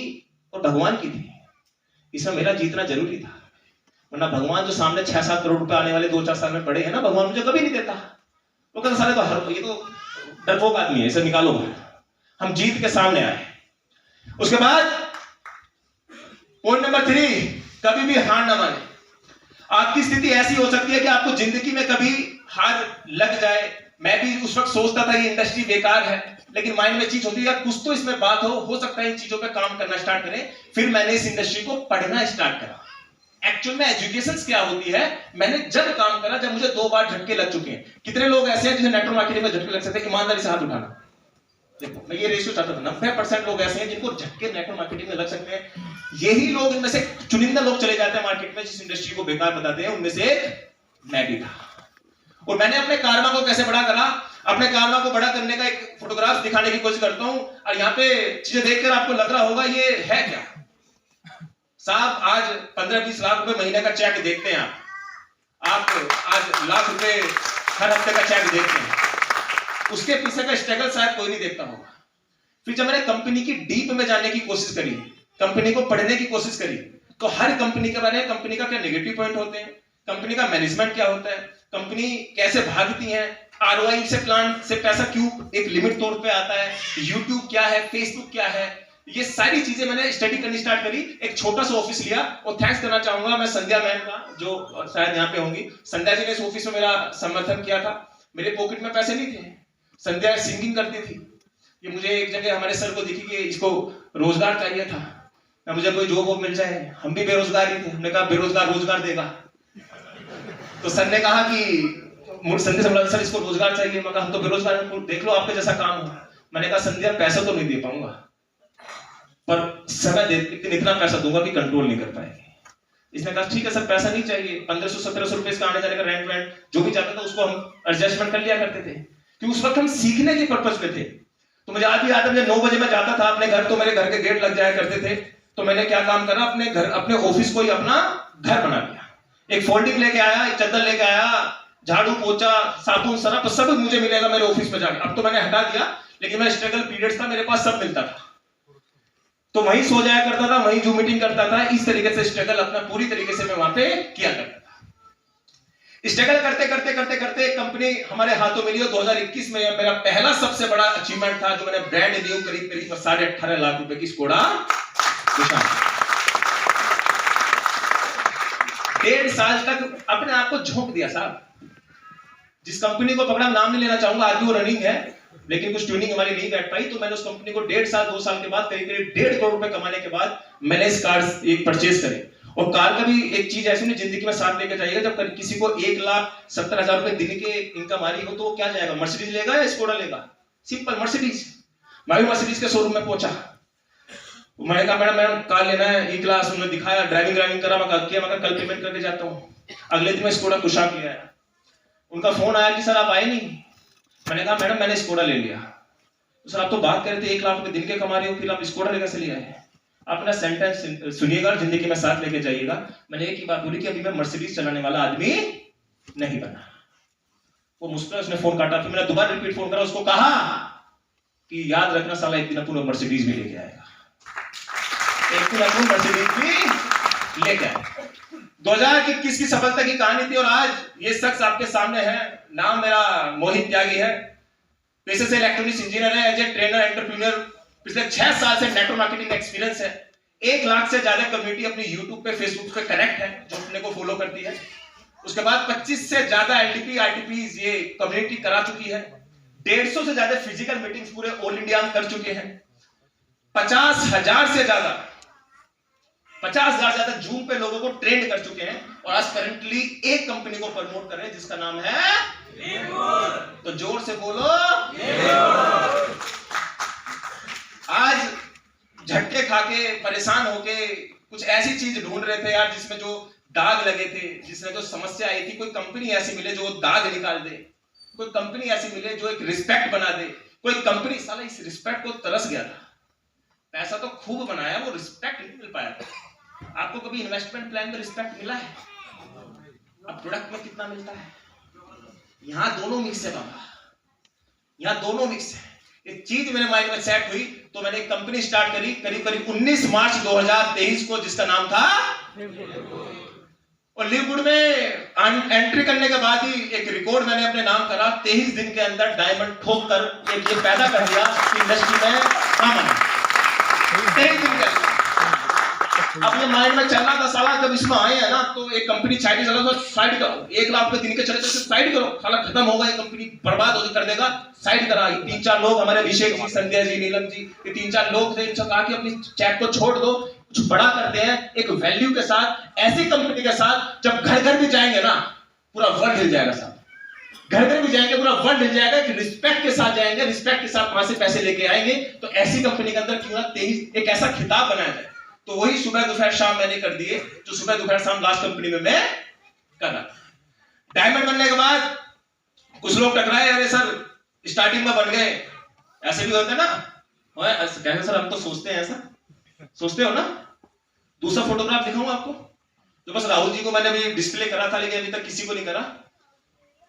और भगवान की थी, इसमें मेरा जीतना जरूरी था। वरना भगवान जो सामने 6-7 करोड़ रुपए आने वाले 2-4 साल में पड़े हैं ना, भगवान मुझे कभी नहीं देता। वो कहता सारे तो हर ये तो डरपोक आदमी है, इसे निकालो। हम जीत के सामने आए। उसके बाद पॉइंट नंबर 3, कभी भी हार ना माने। आपकी स्थिति ऐसी हो सकती है कि आपको जिंदगी में कभी हार लग जाए। मैं भी उस वक्त सोचता था ये इंडस्ट्री बेकार है, लेकिन माइंड में चीज होती है कुछ तो इसमें बात हो सकता है इन चीजों पे काम करना स्टार्ट करें। फिर मैंने इस इंडस्ट्री को पढ़ना स्टार्ट करा। एक्चुअल में एजुकेशन क्या होती है, मैंने जब काम करा जब मुझे 2 बार झटके लग चुके हैं। कितने लोग ऐसे हैं जिन्हें नेटवर्क मार्केटिंग में झटके लग सकते हैं? ईमानदारी से हाथ उठाना। देखो मैं ये रेशियो चाहता था, 90% लोग ऐसे हैं जिनको झटके नेटवर्क मार्केटिंग में लग सकते हैं। यही लोग, इनमें से चुनिंदा लोग चले जाते हैं मार्केट में जिस इंडस्ट्री को बेकार बताते हैं। उनमें से एक मैं भी था। और मैंने अपने कारनामा को कैसे बड़ा करा, अपने कारनामा को बड़ा करने का एक फोटोग्राफ दिखाने की कोशिश करता हूं। और यहाँ पे चीजें देखकर आपको लग रहा होगा ये है क्या साहब। आज 15-20 लाख रुपए महीने का चेक देखते हैं आप आज लाख रुपए हर हफ्ते का चेक देखते हैं। उसके पीछे का स्ट्रगल शायद कोई नहीं देखता होगा। फिर जब मैंने कंपनी की डीप में जाने की कोशिश करी, कंपनी को पढ़ने की कोशिश करी, तो हर कंपनी के बारे में, कंपनी का क्या नेगेटिव पॉइंट होते हैं, कंपनी का मैनेजमेंट क्या होता है, कंपनी कैसे भागती है, आरओआई से प्लान से पैसा क्यों एक लिमिट तौर पे आता है, यूट्यूब क्या है, फेसबुक क्या है, ये सारी चीजें मैंने स्टडी करनी स्टार्ट करी। एक छोटा सा ऑफिस लिया और थैंक्स करना चाहूंगा मैं संध्या मैम का, जो शायद यहाँ पे होंगी। संध्या जी ने इस ऑफिस में मेरा समर्थन किया था। मेरे पॉकेट में पैसे नहीं थे, संध्या सिंगिंग करती थी। ये मुझे एक जगह हमारे सर को दिखी कि इसको रोजगार चाहिए था, ना मुझे कोई जॉब मिल जाए, हम भी बेरोजगार ही थे। हमने कहा बेरोजगार रोजगार देगा। तो सर ने कहा कि संध्या से सर इसको रोजगार चाहिए। मैं कहा हम तो बेरोजगार हैं, देख लो आपके जैसा काम हो। मैंने कहा संध्या पैसा तो नहीं दे पाऊंगा, पर समय दे, इतना पैसा दूंगा कि कंट्रोल नहीं कर पाएगी। इसने कहा ठीक है सर पैसा नहीं चाहिए, 1500-1700 रुपए इसका आने जाने का रेंट वेंट जो भी चाहता था उसको हम एडजस्टमेंट कर लिया करते थे, क्योंकि उस वक्त हम सीखने के पर्पज पे थे। तो मुझे आज भी याद है, मुझे 9 बजे मैं जाता था अपने घर, तो मेरे घर के गेट लग जाया करते थे। तो मैंने क्या काम करा, अपने घर, अपने ऑफिस को ही अपना घर बना लिया। एक फोल्डिंग लेके आया, एक चद्दर लेके आया, झाड़ू पोछा साबुन सरफ सब मुझे मिलेगा मेरे ऑफिस में जाके। अब तो मैंने हटा दिया, लेकिन मैं स्ट्रगल पीरियड्स था, मेरे पास सब मिलता था। तो वहीं सो जाया करता था, वहीं जूम मीटिंग करता था। इस तरीके से स्ट्रगल अपना पूरी तरीके से मैं वहां पे किया करता था। स्ट्रगल करते करते करते करते कंपनी हमारे हाथों में ली। 2021 में मेरा पहला सबसे बड़ा अचीवमेंट था, जो मैंने ब्रांड न्यू करीब 18.5 लाख रुपए की स्कोडा 1.5 साल तक अपने आप को झोंक दिया साहब। जिस कंपनी को पकड़ा, नाम नहीं लेना चाहूंगा, आज भी वो रनिंग है, लेकिन कुछ ट्यूनिंग हमारी नहीं बैठ पाई। तो मैंने उस कंपनी को 1.5 साल 2 साल के बाद करीब 1.5 करोड़ रुपए कमाने के बाद मैंने इस कार एक परचेज करे। और कार का भी एक चीज ऐसी नहीं जिंदगी में साथ लेकर जाइएगा, जब किसी को 1,70,000 रुपए दिन के इनकम आ रही हो तो वो क्या जाएगा, मर्सिडीज लेगा या स्कोडा लेगा? Simple Mercedes. मैं भी मर्सिडीज के शोरूम में पहुंचा। मैंने कहा मैडम कार लेना है, ई क्लास। उन्होंने दिखाया, ड्राइविंग करा। मैं कल पेमेंट करके जाता हूँ। अगले दिन मैं स्कोडा कुशाक ले आया। उनका फोन आया कि सर आप आए नहीं। मैंने कहा मैडम मैंने स्कोडा ले लिया। तो सर आप तो बात कर रहे थे 1 लाख रुपए दिन के कमा रहे हो, फिर आप स्कोडा लेकर से ले आए। अपना सेंटेंस सुनिएगा और जिंदगी में साथ लेके जाइएगा। मैंने एक ही बात बोली कि अभी मैं मर्सिडीज चलाने वाला आदमी नहीं बना। वो मुस्कुराया, उसने फोन काटा। फिर मैंने दोबारा रिपीट फोन करा, उसको कहा कि याद रखना साला एक दिन अपन मर्सिडीज भी लेके आएगा, एक दिन अपन मर्सिडीज भी लेके आएगा। 2021 की सफलता की कहानी थी और आज ये शख्स आपके सामने है। नाम मेरा मोहित त्यागी है। पेशे से इलेक्ट्रॉनिक्स इंजीनियर है, एज ए ट्रेनर एंटरप्रेन्योर। पिछले 6 साल से नेटवर्क मार्केटिंग एक्सपीरियंस है। 1 लाख से ज्यादा कम्युनिटी अपनी यूट्यूब पे फेसबुक पे कनेक्ट है, जो अपने को फॉलो करती है। उसके बाद 25 से ज्यादा एलटीपी आरटीपीज ये कम्युनिटी करा चुकी है। 150 से ज्यादा फिजिकल मीटिंग्स पूरे ऑल इंडिया में कर चुके हैं। 50,000 से ज्यादा जूम पे लोगों को ट्रेंड कर चुके हैं। और आज करंटली एक कंपनी को प्रमोट कर रहे हैं जिसका नाम है, तो जोर से बोलो, आज झटके खाके परेशान होके कुछ ऐसी चीज ढूंढ रहे थे यार जिसमें जो दाग लगे थे, जिसमें जो समस्या आई थी। कोई कंपनी ऐसी मिले जो दाग निकाल दे, कोई कंपनी ऐसी मिले जो एक रिस्पेक्ट बना दे। कोई कंपनी, साला इस रिस्पेक्ट को तरस गया था। पैसा तो खूब बनाया, वो रिस्पेक्ट नहीं मिल पाया था। आपको कभी इन्वेस्टमेंट प्लान में रिस्पेक्ट मिला है? अब प्रोडक्ट में कितना मिलता है? यहां दोनों मिक्स है बाबा, यहां दोनों मिक्स है। एक चीज मेरे माइंड में सेट हुई तो मैंने एक कंपनी स्टार्ट करी करीब 19 मार्च 2023 को, जिसका नाम था और लिव गुड में एंट्री करने के बाद ही एक रिकॉर्ड मैंने अपने नाम करा। 23 दिन के अंदर डायमंड ठोक कर एक ये पैदा कर दिया कि इंडस्ट्री में काम आना। 23 दिन के अंदर अपने माइंड में चल रहा था, साला जब इसमें आए हैं ना तो एक कंपनी साइड चला तो साइड करो। 1 लाख रुपए दिन के चले तो साइड करो, साला खत्म होगा, ये कंपनी बर्बाद हो कर देगा, साइड करा। 3-4 लोग हमारे अभिषेक जी, संध्या जी, नीलम जी, ये 3-4 लोग थे। इनसे कहा कि अपनी चैट को छोड़ दो, कुछ बड़ा करते हैं एक वैल्यू के साथ, ऐसी कंपनी के साथ जब घर घर भी जाएंगे ना पूरा वर्ल्ड हिल जाएगा साहब। घर घर भी जाएंगे पूरा वर्ल्ड हिल जाएगा कि रिस्पेक्ट के साथ जाएंगे, रिस्पेक्ट के साथ वहां से पैसे लेके आएंगे। तो ऐसी कंपनी के अंदर क्यों ना 23 एक ऐसा खिताब बनाया जाए। तो वही सुबह दोपहर शाम मैंने कर दिए, जो सुबह दोपहर शाम लास्ट कंपनी में मैं कर रहा था। डायमंड बनने के बाद कुछ लोग टकराए, अरे सर स्टार्टिंग में बन गए, ऐसे भी होते हैं ना। कैसे सर हम तो सोचते हैं, ऐसा सोचते हो ना। दूसरा फोटोग्राफ दिखाऊं आपको, जो बस राहुल जी को मैंने अभी डिस्प्ले करा था, लेकिन अभी तक किसी को नहीं करा।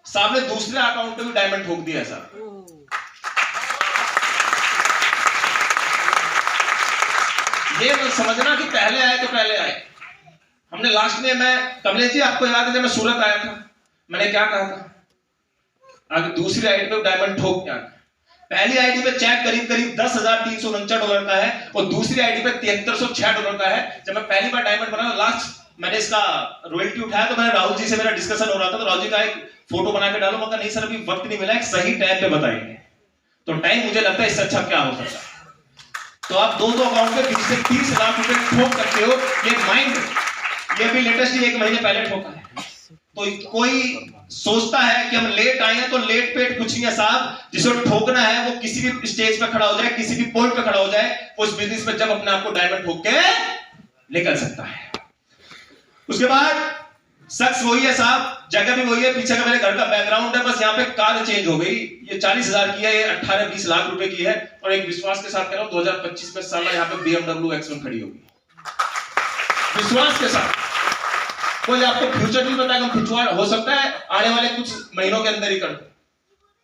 साहब ने दूसरे अकाउंट पे भी डायमंड ठोक दिया ऐसा। ये तो समझना कि पहले आए तो पहले आए। हमने लास्ट में, मैं कमलेश जी आपको याद है जब मैं सूरत आया था, मैंने क्या कहा था, आगे दूसरी आईडी पे डायमंड ठोक क्या। पहली आईडी पे चेक करीब 10,349 डॉलर का है और दूसरी आईडी पे 7306 डॉलर का है। जब मैं पहली बार डायमंड बना लास्ट मैंने इसका रॉयल्टी उठाया तो मैंने राहुल जी से मेरा डिस्कशन हो रहा था, तो राहुल जी का एक फोटो बना के डालो। मगर नहीं सर अभी वक्त नहीं मिला, एक सही टाइम पे बताएंगे। तो टाइम मुझे लगता है इससे अच्छा क्या हो सकता है। तो आप दो अकाउंट में 20 से 30 लाख रुपए ठोक सकते हो। ये माइंड, ये भी लेटेस्ट 1 महीने पहले ठोका है। तो कोई सोचता है कि हम लेट आए हैं तो लेट पेट कुछ नहीं है साहब। जिसको ठोकना है वो किसी भी स्टेज पे खड़ा हो जाए, किसी भी पॉइंट पे खड़ा हो जाए, उस बिजनेस में जब अपने आप को डायमंड ठोक के निकल सकता है। उसके बाद शख्स वही है साहब, जगह भी वही है, पीछे का मेरे घर का बैकग्राउंड है, बस यहाँ पे कार चेंज हो गई। ये 40,000 की है, ये 18-20 लाख रुपए की है। और एक विश्वास के साथ कह रहा हूं 2025 में साला यहाँ पे BMW X1 खड़ी होगी, विश्वास के साथ। कोई आपको फ्यूचर नहीं बताएगा, खिंचवा हो सकता है आने वाले कुछ महीनों के अंदर ही कर।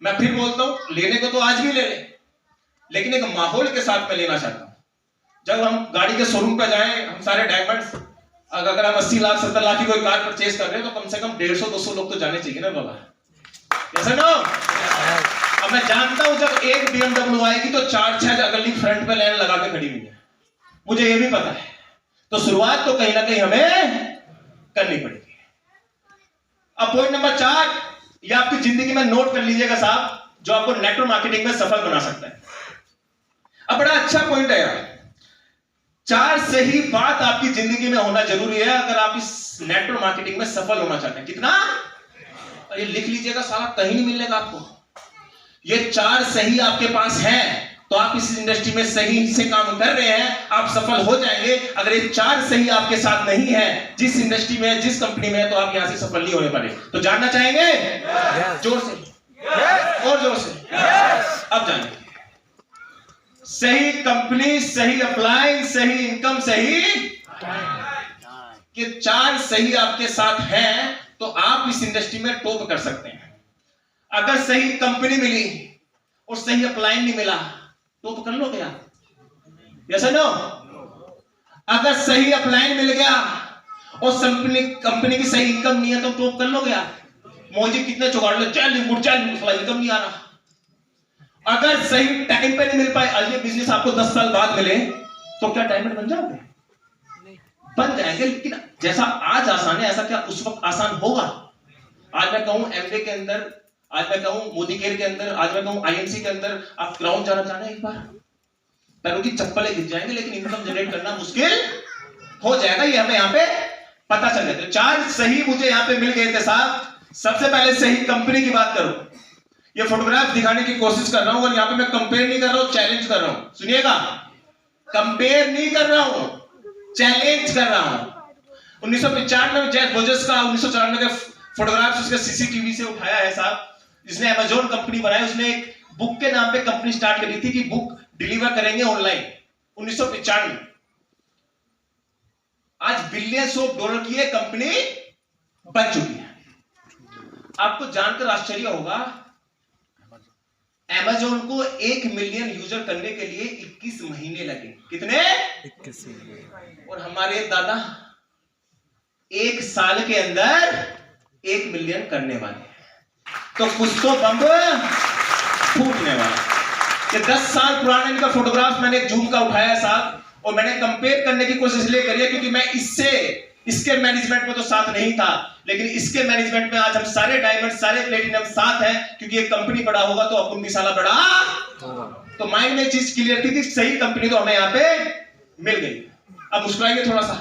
मैं फिर बोलता हूं, लेने को तो आज भी ले ले, लेकिन एक माहौल के साथ में लेना चाहता हूं। जब हम गाड़ी के शोरूम पे जाएं, हम सारे डायमंड्स, अगर हम 80 लाख 70 लाख की कोई कार परचेज कर रहे हैं तो कम से कम 150-200 लोग तो जाने चाहिए ना बाबा, ऐसा ना। अब मैं जानता हूं जब एक BMW आएगी तो 4-6 अगली फ्रंट पे लाइन लगा के खड़ी हुई है, मुझे ये भी पता है। तो शुरुआत तो कहीं ना कहीं हमें करनी पड़ेगी। अब पॉइंट नंबर 4, ये आपकी जिंदगी में नोट कर लीजिएगा साहब, जो आपको नेटवर्क मार्केटिंग में सफल बना सकता है। अब बड़ा अच्छा पॉइंट है यार, 4 सही बात आपकी जिंदगी में होना जरूरी है अगर आप इस नेटवर्क मार्केटिंग में सफल होना चाहते हैं। कितना? और ये लिख लीजिएगा साला, कहीं नहीं मिलेगा आपको। ये 4 सही आपके पास है तो आप इस इंडस्ट्री में सही से काम कर रहे हैं, आप सफल हो जाएंगे। अगर ये 4 सही आपके साथ नहीं है, जिस इंडस्ट्री में, जिस कंपनी में, तो आप यहां से सफल नहीं होने पाए। तो जानना चाहेंगे? जोर से और जोर से। अब जानिए, सही कंपनी, सही अपलाइन, सही इनकम, सही कि 4 सही आपके साथ हैं तो आप इस इंडस्ट्री में टॉप कर सकते हैं। अगर सही कंपनी मिली और सही अपलाइन नहीं मिला तो कर लोगे आप? Yes no? अगर सही अपलाइन मिल गया और कंपनी की सही इनकम नहीं है तो टॉप कर लोगे आप? मुझे कितने चुकाड़ लो, चल इनकम नहीं आ रहा। अगर सही टाइम पे नहीं मिल पाए, आज ये बिजनेस आपको 10 साल बाद मिले तो क्या डायमंड बन जाओगे? बन जाएंगे, लेकिन जैसा आज आसान है ऐसा क्या उस वक्त आसान होगा? आज मैं कहूं एमबे के अंदर, आज मैं कहूं मोदी केयर के अंदर, आज मैं कहूं आईएमसी के अंदर, आप ग्राउंड जाना चाह रहे हैं एक बार, पैरों की चप्पलें गिर जाएंगे, लेकिन इनकम जनरेट करना मुश्किल हो जाएगा। ये हमें यहाँ पे पता चल जाता है। 4 सही मुझे यहाँ पे मिल गए थे साहब। सबसे पहले सही कंपनी की बात करूं, ये फोटोग्राफ दिखाने की कोशिश कर रहा हूं और यहाँ पे मैं कंपेयर नहीं कर रहा हूं, चैलेंज कर रहा हूं। सुनिएगा, कंपेयर नहीं कर रहा हूं, चैलेंज कर रहा हूं। 1995 में जैक बोजस का 1994 का फोटोग्राफ उसके सीसीटीवी से उठाया है साहब, जिसने अमेज़न कंपनी बनाई। उसने एक बुक के नाम पे कंपनी स्टार्ट करी थी कि बुक डिलीवर करेंगे ऑनलाइन, 1995 में। आज बिलियंस ऑफ डॉलर की एक कंपनी बन चुकी है। आपको जानकर आश्चर्य होगा, अमेज़न को 1 मिलियन यूजर करने के लिए 21 महीने लगे। कितने? 21 महीने। और हमारे दादा 1 साल के अंदर 1 मिलियन करने वाले। तो कुछ तो बम फूटने वाला। ये 10 साल पुराना इनका फोटोग्राफ मैंने जूम का उठाया साहब, और मैंने कंपेयर करने की कोशिश इसलिए करी है क्योंकि मैं इसके मैनेजमेंट में तो साथ नहीं था, लेकिन इसके मैनेजमेंट में आज हम सारे डायमंड, सारे प्लेटिनम साथ हैं, क्योंकि एक कंपनी बड़ा होगा तो अपन भी साला बड़ा। तो माइंड में चीज क्लियर थी कि सही कंपनी तो हमें यहाँ पे मिल गई। अब मुस्कुराएंगे थोड़ा सा।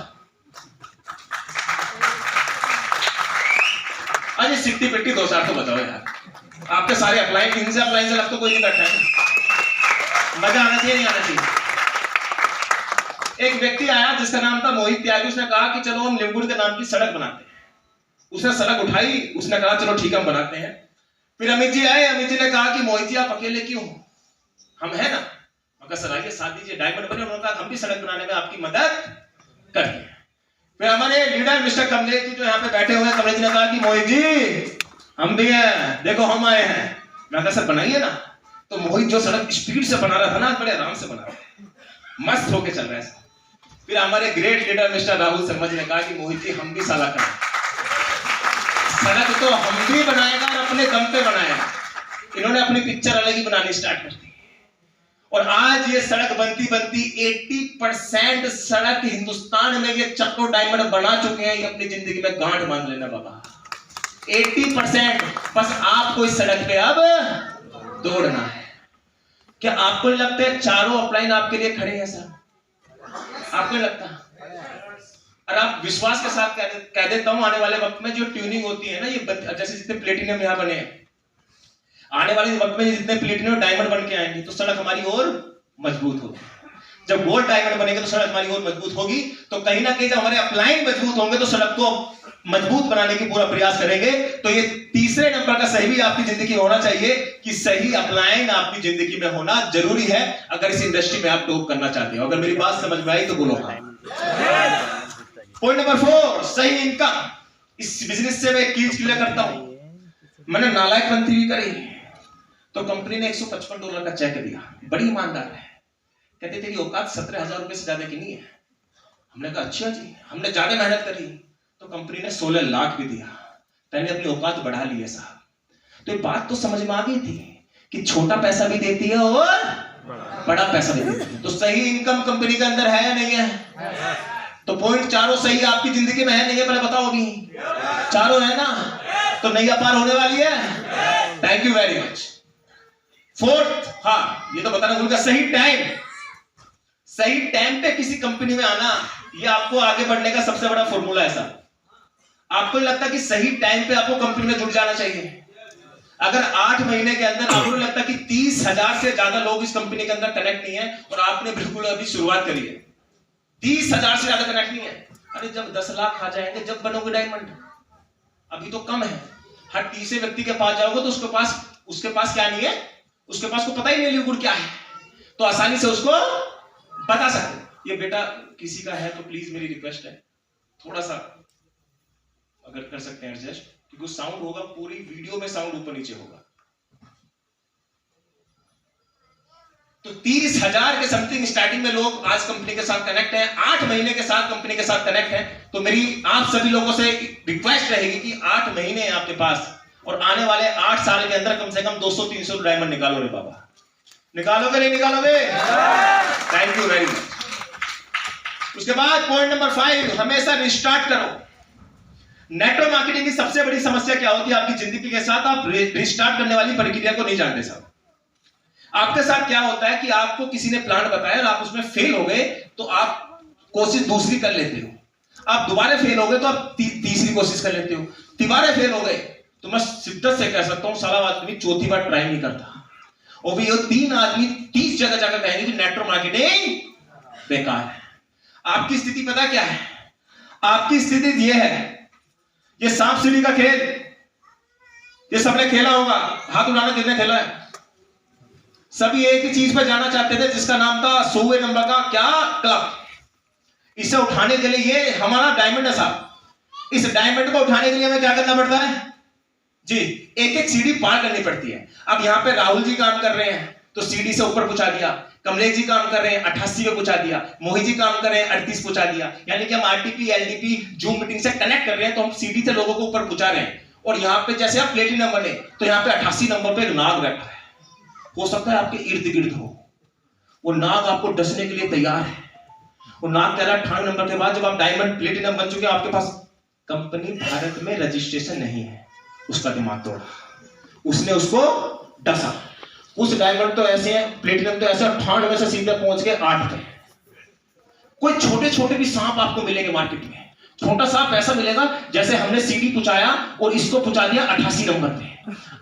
अरे सिट्टी पिट्टी 2-4 तो बताओ यार, आपके सारे अप्लाइन से लग तो कोई नहीं बैठा है। मजा आना चाहिए, नहीं आना चाहिए। एक व्यक्ति आया जिसका नाम था मोहित त्यागी, उसने कहा कि चलो हम लिंगुर के नाम की सड़क बनाते हैं। उसने सड़क उठाई, उसने कहा चलो ठीक है हम बनाते हैं। फिर अमित जी आए, अमित जी ने कहा कि मोहित जी आप अकेले क्यों, हम है ना। मगर सर आइए साथ दीजिए, डायमंड बने। उन्होंने कहा हम भी सड़क बनाने में आपकी मदद करते हैं। फिर हमारे लीडर मिस्टर कमलेश जी जो यहाँ पे बैठे हुए हैं, कमलेश जी ने कहा कि मोहित जी हम भी हैं, देखो हम आए हैं। मैं कहा सर बनाइए ना। तो मोहित जो सड़क स्पीड से बना रहा था ना, बड़े आराम से बना रहा था, मस्त होके चल रहा है। फिर हमारे great leader mister Rahul Sharma ji ने कहा कि मोहित जी हम भी साला करें, सड़क तो हम भी बनाएगा और अपने दम पे बनाएगा। इन्होंने अपनी पिक्चर अलग ही बनानी स्टार्ट कर दी, और आज ये सड़क बनती बनती 80% सड़क हिंदुस्तान में ये चक्रो डायमंड बना चुके हैं। ये अपनी जिंदगी में गांठ बांध लेना बाबा, 80%। बस आपको इस सड़क पे अब दौड़ना है। क्या आपको नहीं लगता है चारों अपलाइन आपके लिए खड़े हैं सर? आपको नहीं लगता? और आप विश्वास के साथ कह देता हूं आने वाले वक्त में जो ट्यूनिंग होती है ना, ये जैसे जितने प्लेटिनियम यहां बने हैं, आने वाले वक्त में जितने प्लेटिनियम डायमंड बन के आएंगे तो सड़क हमारी और मजबूत होगी। जब गोल्ड डायमंड बनेंगे तो सड़क हमारी और मजबूत होगी। तो कहीं ना कहीं जब हमारे अपलाइन मजबूत होंगे तो सड़क को मजबूत बनाने की पूरा प्रयास करेंगे। तो ये तीसरे नंबर का सही भी आपकी जिंदगी में होना चाहिए कि सही अपलाइन आपकी जिंदगी में होना जरूरी है अगर इस इंडस्ट्री में आप टॉप करना चाहते हो। अगर मेरी बात समझ में आई तो बोलो हाँ। पॉइंट नंबर 4, सही इनकम। इस बिजनेस से मैं एक चीज क्लियर करता हूं, मैंने नालायक पंथी भी करी। तो कंपनी ने $155 का चेक दिया, बड़ी ईमानदार है, कहते तेरी औकात 17,000 रुपए से ज्यादा की नहीं है। हमने कहा अच्छा जी, हमने ज्यादा मेहनत करी। तो कंपनी ने 16 लाख भी दिया, मैंने अपनी औकात बढ़ा ली है साहब। तो ये बात तो समझ में आ गई थी कि छोटा पैसा भी देती है और बड़ा पैसा भी देती है। तो सही इनकम कंपनी के अंदर है या नहीं है? तो पॉइंट चारों सही आपकी जिंदगी में है नहीं है? पहले बताओ अभी चारों है ना? तो नैया पार होने वाली है। Thank you very much. 4th, हाँ ये तो बताना भूल गया, सही टाइम पे किसी कंपनी में आना, ये आपको आगे बढ़ने का सबसे बड़ा फॉर्मूला है साहब। आपको लगता कि सही टाइम पे आपको कंपनी में जुड़ जाना चाहिए? अगर 8 महीने के अंदर आपको लगता कि 30,000 से ज्यादा लोग इस कंपनी के अंदर कनेक्ट नहीं है और आपने बिल्कुल अभी शुरुआत करी है, 30,000 से ज्यादा कनेक्ट नहीं है, अरे जब 10 लाख आ जाएंगे जब बनोगे डायमंड। अभी तो कम है। हर तीसरे व्यक्ति के पास जाओगे तो उसके पास क्या नहीं है, उसके पास को पता ही नहीं गुण क्या है, तो आसानी से उसको बता सकते। ये बेटा किसी का है तो प्लीज मेरी रिक्वेस्ट है थोड़ा सा अगर कर सकते हैं एडजस्ट, क्योंकि साउंड होगा पूरी वीडियो में साउंड ऊपर नीचे होगा। तो 30,000 के समथिंग स्टार्टिंग में लोग आज कंपनी के साथ कनेक्ट हैं, 8 महीने के साथ कंपनी के साथ कनेक्ट हैं। तो मेरी आप सभी लोगों से रिक्वेस्ट रहेगी कि 8 महीने हैं आपके पास और आने वाले 8 साल के अंदर कम से कम 200-300 डायमंड निकालो रे बाबा। निकालोगे नहीं निकालोगे? Thank you very much. उसके बाद पॉइंट नंबर 5, हमेशा रिस्टार्ट करो। नेटवर्क मार्केटिंग की सबसे बड़ी समस्या क्या होती है आपकी जिंदगी के साथ? आप रिस्टार्ट करने वाली प्रक्रिया को नहीं जानते साहब। आपके साथ क्या होता है कि आपको किसी ने प्लान बताया और आप उसमें फेल हो गए तो आप कोशिश दूसरी कर लेते हो, आप दोबारा फेल हो गए तो आप तीसरी कोशिश कर लेते हो, तिबारे फेल हो गए तो मैं शिद्दत से कह सकता हूं सारा आदमी चौथी बार ट्राई नहीं करता। और भी 3 आदमी 30 जगह जाकर कहेंगे कि नेटवर्क मार्केटिंग बेकार है। आपकी स्थिति पता क्या है? आपकी स्थिति यह है, ये सांप सीढ़ी का खेल ये सबने खेला होगा, हाथ उठाना किसने खेला है? सभी एक ही चीज पर जाना चाहते थे जिसका नाम था 100वें नंबर का क्या क्लब। इसे उठाने के लिए ये हमारा डायमंड है साहब। इस डायमंड को उठाने के लिए हमें क्या करना पड़ता है जी? एक एक सीढ़ी पार करनी पड़ती है। अब यहाँ पे राहुल जी काम कर रहे हैं तो सीढ़ी से ऊपर पहुंचा दिया, कमलेश जी काम कर रहे हैं 88 पे पहुंचा दिया, मोहित जी काम कर रहे हैं 38 पहुंचा दिया। यानी कि हम आरटीपी एलडीपी जूम मीटिंग से कनेक्ट कर रहे हैं तो हम सीढ़ी से लोगों को ऊपर पहुंचा रहे हैं। और यहाँ पे जैसे आप प्लेटिनम बने तो यहाँ पे 88 नंबर पे एक नाग बैठा है, हो सकता है आपके इर्द गिर्द हो, वो नाग आपको डसने के लिए तैयार है। वो नाग कह रहा है 98 नंबर के बाद जब आप डायमंड प्लेटिनम बन चुके आपके पास कंपनी भारत में रजिस्ट्रेशन नहीं है। उसका दिमाग तोड़ा, उसने उसको डसा। उस डायमंड तो ऐसे है, प्लेटिनम तो ऐसे, 98 से सीधे पहुंच गए 8 पे। कोई छोटे छोटे भी सांप आपको मिलेंगे मार्केट में। छोटा सांप ऐसा मिलेगा जैसे हमने सीडी पुचाया और इसको पुचा दिया 88 नंबर पे।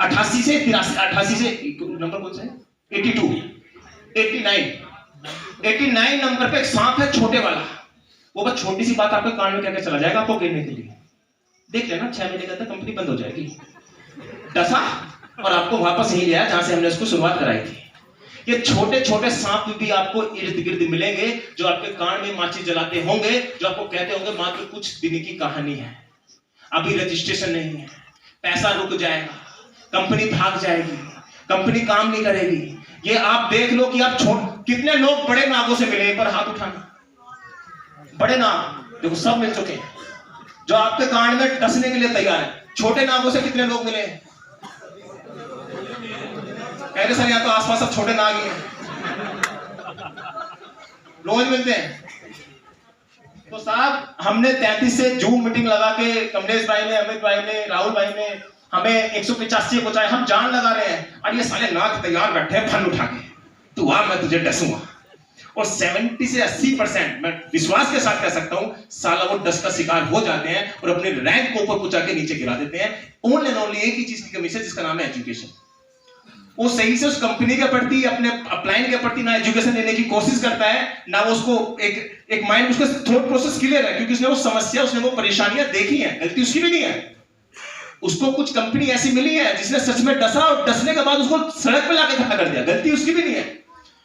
88 से 83, 88 से नंबर कौन सा है? 82, 89 नंबर पे एक सांप है छोटे वाला। वो बस छोटी सी बात आपके कान में कहकर चला जाएगा आपको गिरने के लिए। देख लेना 6 महीने के अंदर कंपनी बंद हो जाएगी। डसा और आपको वापस यही लिया जहां से हमने उसको शुरुआत कराई थी। ये छोटे छोटे सांप भी आपको इर्द गिर्द मिलेंगे जो आपके कान में माचिस जलाते होंगे, जो आपको कहते होंगे मात्र कुछ दिन की कहानी है, अभी रजिस्ट्रेशन नहीं है, पैसा रुक जाएगा, कंपनी भाग जाएगी, कंपनी काम नहीं करेगी। ये आप देख लो कि आप कितने लोग बड़े नागों से मिले, एक बार हाथ उठाना। बड़े नाग देखो सब मिल चुके हैं जो आपके कान में डसने के लिए तैयार है। छोटे नागों से कितने लोग मिले? कहते सर यहाँ तो आसपास सब छोटे नाग ही हैं, रोज मिलते हैं। तो साहब हमने 33 से जूम मीटिंग लगा के कमलेश भाई ने, अमित भाई ने, राहुल भाई ने हमें 185 पहुंचाए। हम जान लगा रहे हैं और ये सारे नाग तैयार बैठे हैं फन उठा के। तू आ, मैं तुझे डसूंगा। और 70 से 80% मैं विश्वास के साथ कह सकता हूं साला वो डस का शिकार हो जाते हैं और अपने रैंक को ऊपर पहुंचा के नीचे गिरा देते हैं। ओनली एंड ओनली एक ही चीज की कमी है, जिसका नाम है एजुकेशन। वो सही से उस कंपनी के प्रति, अपने अपलाइन के प्रति ना एजुकेशन देने की कोशिश करता है, ना वो उसको एक माइंड, उसका थॉट प्रोसेस क्लियर है, क्योंकि उसने वो समस्या, उसने वो परेशानियां देखी हैं। गलती उसकी भी नहीं है, उसको कुछ कंपनी ऐसी मिली है जिसने सच में डसा और डसने के बाद उसको सड़क पे लाके खड़ा कर दिया। गलती उसकी भी नहीं है,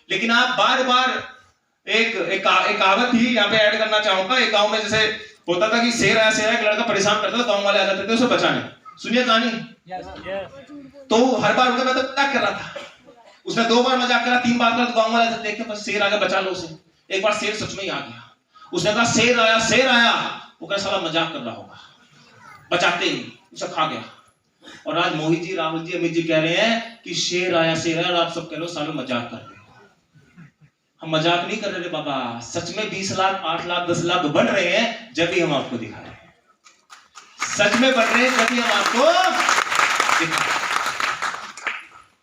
लेकिन आप बार बार एक कहावत ही यहाँ पे ऐड करना चाहूंगा। एक गांव में जैसे होता था कि शेर आया, एक लड़का परेशान करता था, गांव वाले आ जाते थे उसे बचाने। सुनिए कहानी। तो हर बार उनका मतलब मजाक कर रहा था, उसने 2 बार मजाक करा, 3 बार करा, तो गांव वाले देखते बस शेर आ गया, बचा लो उसे। एक बार शेर सच में ही आ गया, उसने कहा शेर आया, शेर आया। वो कहा साला मजाक कर रहा होगा, बचाते ही उसे खा गया। और आज मोहित जी, राहुल जी, अमित जी कह रहे हैं कि शेर आया, शेर आया, और आप सब कह रहे हो सालों मजाक कर रहे हो। हम मजाक नहीं कर रहे बाबा, सच में 20 लाख, 8 लाख, 10 लाख बन रहे हैं जब भी हम आपको दिखा रहे हैं। सच में बन रहे हैं जब भी हम आपको दिखा रहे हैं।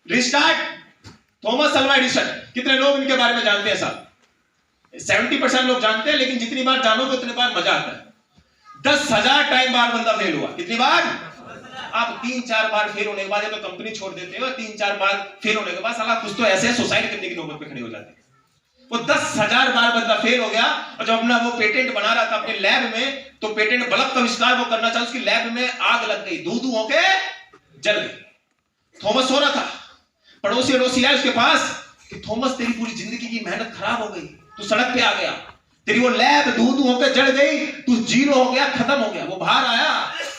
रिस्टार्ट थॉमस अल्वा एडिसन, कितने लोग इनके बारे में जानते हैं साहब? 70% लोग जानते हैं, लेकिन जितनी बार जानोगे उतनी बार मजा आता है। 10,000 टाइम बार बंदा फेल हुआ। कितनी बार? आप 3-4 बार फेल होने के बाद तो कंपनी छोड़ देते हो, 3-4 बार फेल होने के बाद साला कुछ तो ऐसे सुसाइड करने की नौबत पे खड़े हो जाते हैं। वो 10,000 बार बंदा फेल हो गया, और जब अपना वो पेटेंट बना रहा था अपने लैब में, तो पेटेंट बल्ब का आविष्कार वो करना चाहा, उसकी लैब में आग लग गई, धू धू होके जल गई। थॉमस सो रहा था, पड़ोसी अड़ोसी आए उसके पास कि थॉमस तेरी पूरी जिंदगी की मेहनत खराब हो गई, तू सड़क पे आ गया, तेरी वो लैब धू धू होकर जल गई, तू जीरो हो गया, खत्म हो गया। वो बाहर आया,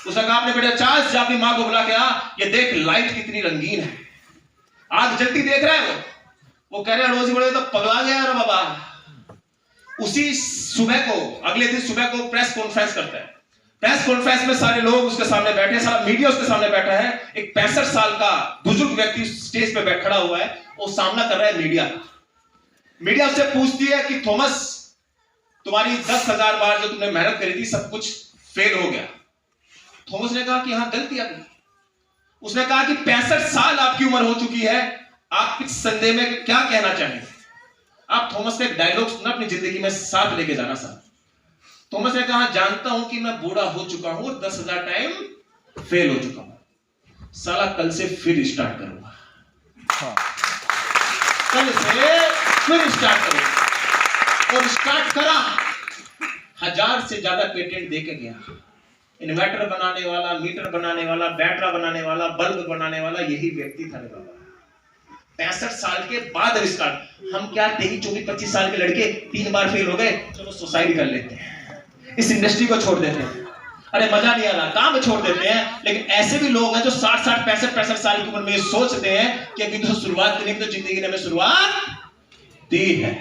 उसने कहा अपने बेटे चार्ल्स जा अपनी मां को बुला के आ, ये देख लाइट कितनी रंगीन है, आग जलती देख रहा है। वो कह रहे अड़ोसी बड़े तो पगला गया यार बाबा। उसी सुबह को, अगले दिन सुबह को प्रेस कॉन्फ्रेंस करता है। प्रेस कॉन्फ्रेंस में सारे लोग उसके सामने बैठे, सारा मीडिया उसके सामने बैठा है। एक 65 साल का बुजुर्ग व्यक्ति स्टेज पे खड़ा हुआ है, वो सामना कर रहा है मीडिया का। मीडिया उससे पूछती है कि थॉमस, तुम्हारी 10,000 बार जो तुमने मेहनत करी थी सब कुछ फेल हो गया। थॉमस ने कहा कि हाँ गलती आपकी। उसने कहा कि 65 साल आपकी उम्र हो चुकी है, आप इस संदेह में क्या कहना चाहेंगे? आप थॉमस का एक डायलॉग सुना अपनी जिंदगी में साथ लेके जाना साहब। थॉमस ने कहा जानता हूं कि मैं बूढ़ा हो चुका हूं और 10,000 टाइम फेल हो चुका हूं, साला कल से फिर स्टार्ट करूंगा। कल से फिर स्टार्ट करूंगा। और स्टार्ट करा, 1000 से ज्यादा पेटेंट देके गया। इन्वर्टर बनाने वाला, मीटर बनाने वाला, बैटरा बनाने वाला, बल्ब बनाने वाला यही व्यक्ति था रे बाबा। 65 साल के बाद स्टार्ट। हम क्या 23, 24, 25 साल के लड़के 3 बार फेल हो गए, चलो सुसाइड कर लेते हैं, इस इंडस्ट्री को छोड़ देते हैं, अरे मजा नहीं आ रहा, काम छोड़ देते हैं। लेकिन ऐसे भी लोग हैं जो 60, 65 साल की उम्र में सोचते हैं कि अभी तो शुरुआत करनी, तो जिंदगी ने हमें शुरुआत दी है।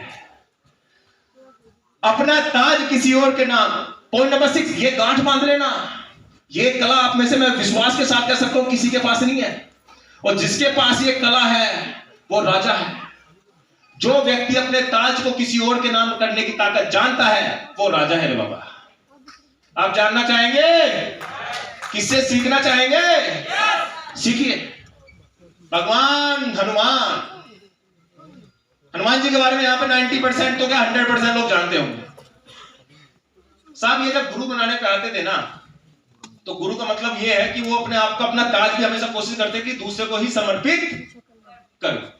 अपना ताज किसी और के नाम। पॉइंट नंबर 6, ये गांठ बांध लेना। ये कला आप में से मैं विश्वास के साथ कह सकता हूं किसी के पास नहीं है, और जिसके पास ये कला है वो राजा है। जो व्यक्ति अपने ताज को किसी और के नाम करने की ताकत जानता है वो राजा है रे बाबा। आप जानना चाहेंगे? किससे सीखना चाहेंगे? सीखिए भगवान हनुमान जी के बारे में यहां पे 90% तो क्या 100% लोग जानते होंगे। साहब ये जब गुरु बनाने पे आते थे ना, तो गुरु का मतलब ये है कि वो अपने आप को, अपना ताज भी हमेशा कोशिश करते कि दूसरे को ही समर्पित करो।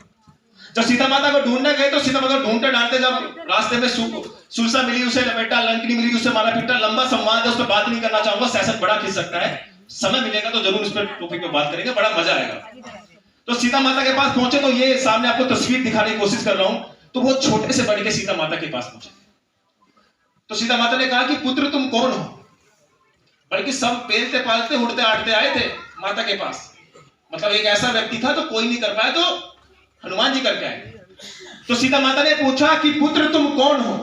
जब सीता माता को ढूंढने गए तो सीता माता को ढूंढते ढांढते जब रास्ते में सुरसा मिली, उसे लपेटा, लंकनी मिली, उससे मारा पीटा, लंबा संवाद है, उस पर बात नहीं करना चाहूंगा, सेशन बड़ा खिंच सकता है। समय मिलेगा तो जरूर इस पर टॉपिक पे बात करेंगे, बड़ा मजा आएगा। तो सीता माता के पास पहुंचे, तो ये सामने आपको तस्वीर दिखाने की कोशिश कर रहा हूं। तो वो छोटे से बढ़ के सीता माता के पास पहुंचे, तो सीता माता ने कहा कि पुत्र तुम कौन हो? बल्कि सब पेलते पालते उड़ते आड़ते आए थे माता के पास। मतलब एक ऐसा व्यक्ति था तो कोई नहीं कर पाया, तो हनुमान जी करके आए। तो सीता माता ने पूछा कि पुत्र तुम कौन हो?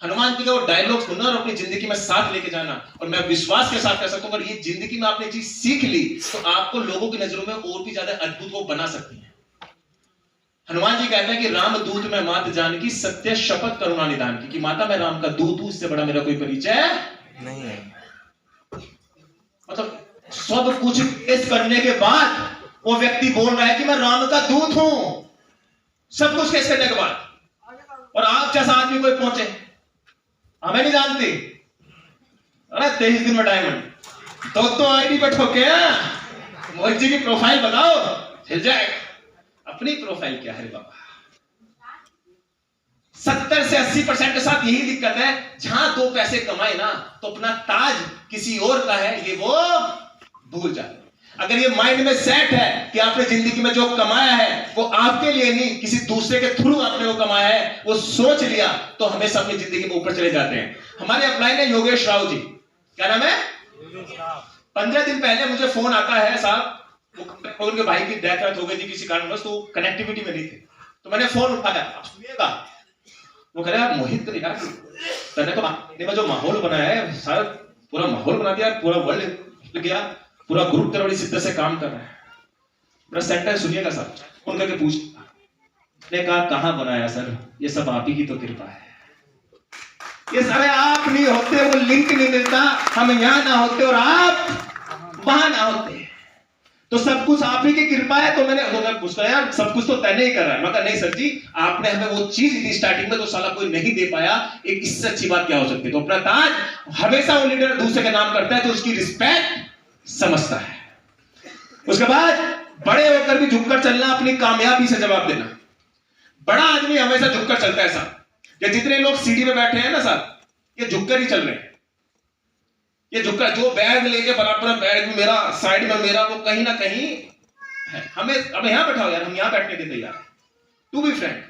हनुमान जी का वो डायलॉग सुनना और अपनी जिंदगी में साथ लेके जाना। और मैं विश्वास के साथ कह सकता हूं अगर ये जिंदगी में आपने चीज सीख ली तो आपको लोगों की नजरों में और भी ज्यादा अद्भुत वो बना सकती है। हनुमान जी कहते हैं कि राम दूत में मात जानकी, सत्य शपथ करुणा निदान की। कि माता मैं राम का दूत हूं, इससे बड़ा मेरा कोई परिचय नहीं है। मतलब सब कुछ इस करने के बाद वो व्यक्ति बोल रहा है कि मैं राम का दूत हूं। सब कुछ केस करने के बाद, और आप जैसा आदमी कोई पहुंचे, हमें नहीं जानती, अरे 23 दिन में डायमंड तो आईडी पे ठोके, मोहित जी की प्रोफाइल बताओ, हिल जाएगा। अपनी प्रोफाइल क्या है बाबा? 70 से 80% के साथ यही दिक्कत है, जहां 2 पैसे कमाए ना तो अपना ताज किसी और का है, ये वो भूल जाते। अगर ये माइंड में सेट है कि आपने जिंदगी में जो कमाया है वो आपके लिए नहीं, किसी दूसरे के थ्रू आपने वो कमाया है, वो सोच लिया, तो हमेशा अपनी जिंदगी में ऊपर चले जाते हैं। हमारे अपलाइन है योगेश राव जी, क्या नाम है? 15 दिन पहले मुझे फोन आता है, साहब उनके भाई की डेथ हो गई थी किसी कारणवश, तो कनेक्टिविटी में नहीं थे, तो मैंने फोन उठाया, आप सुनिएगा। वो कह रहे हैं मोहित ने कहा जो माहौल बनाया है, सारा पूरा माहौल बना दिया, पूरा वर्ल्ड गया, पूरा ग्रुप तेरा बड़ी शिद्दत से काम कर रहा है। मेरा सेंटेंस सुनिएगा सर, फोन करके पूछ, ने कहा कहां बनाया सर? ये सब आप ही की तो कृपा है, ये सारे आप नहीं होते वो लिंक नहीं मिलता, हम यहां ना होते और आप वहां ना होते, तो सब कुछ आप ही की कृपा है। तो मैंने पूछा यार सब कुछ तो तय नहीं कर रहा है, मैं कहा नहीं सर जी, आपने हमें वो चीज दी स्टार्टिंग में तो साला कोई नहीं दे पाया, एक इससे अच्छी बात क्या हो सकती है? तो अपना ताज हमेशा वो लीडर दूसरे के नाम करता है तो उसकी रिस्पेक्ट समझता है। उसके बाद बड़े होकर भी झुककर चलना, अपनी कामयाबी से जवाब देना। बड़ा आदमी हमेशा झुककर चलता है साहब, ये जितने लोग सीढ़ी में बैठे हैं ना साहब, ये झुककर ही चल रहे हैं, ये झुककर, जो बैग लेके बराबर बैग में मेरा, साइड में मेरा, वो कहीं ना कहीं है। हमें अब यहां बैठाओ यार, हम यहां बैठने के तैयार हैं, टू बी फ्रेंड।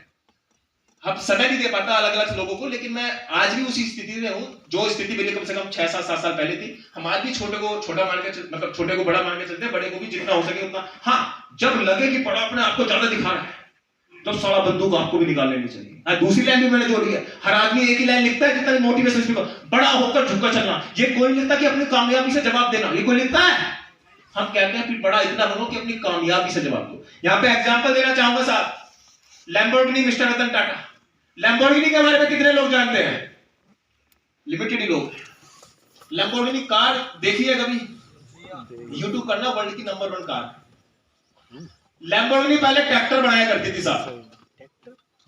हम समय नहीं दे पाता अलग अलग लोगों को, लेकिन मैं आज भी उसी स्थिति में हूं जो स्थिति मेरी कम से कम 6-7 साल पहले थी। हम आज भी छोटे को छोटा मान के, मतलब छोटे को बड़ा मान के चलते हैं, बड़े को भी जितना हो सके उतना। हाँ, जब लगे कि बड़ा अपने आपको ज्यादा दिखा रहा है, तो सारा बंदूक आपको भी निकाल लेनी चाहिए। दूसरी लाइन भी मैंने जोड़ी है, हर आदमी एक ही लाइन लिखता है जितना मोटिवेशन स्पीकर, बड़ा होकर झुककर चलना। ये कोई लिखता कि अपनी कामयाबी से जवाब देना, ये कोई लिखता है? हम कहते हैं फिर बड़ा इतना बनो कि अपनी कामयाबी से जवाब दो। यहां पे एग्जांपल देना चाहूंगा साहब, Lamborghini mister Ratan Tata. Lamborghini के बारे में कितने लोग जानते हैं? लिमिटेड ही लोग। लैम्बोर्गिनी कार देखी है कभी? यूट्यूब करना, वर्ल्ड की नंबर 1 कार। लैम्बोर्गिनी पहले ट्रैक्टर बनाया करती थी साहब,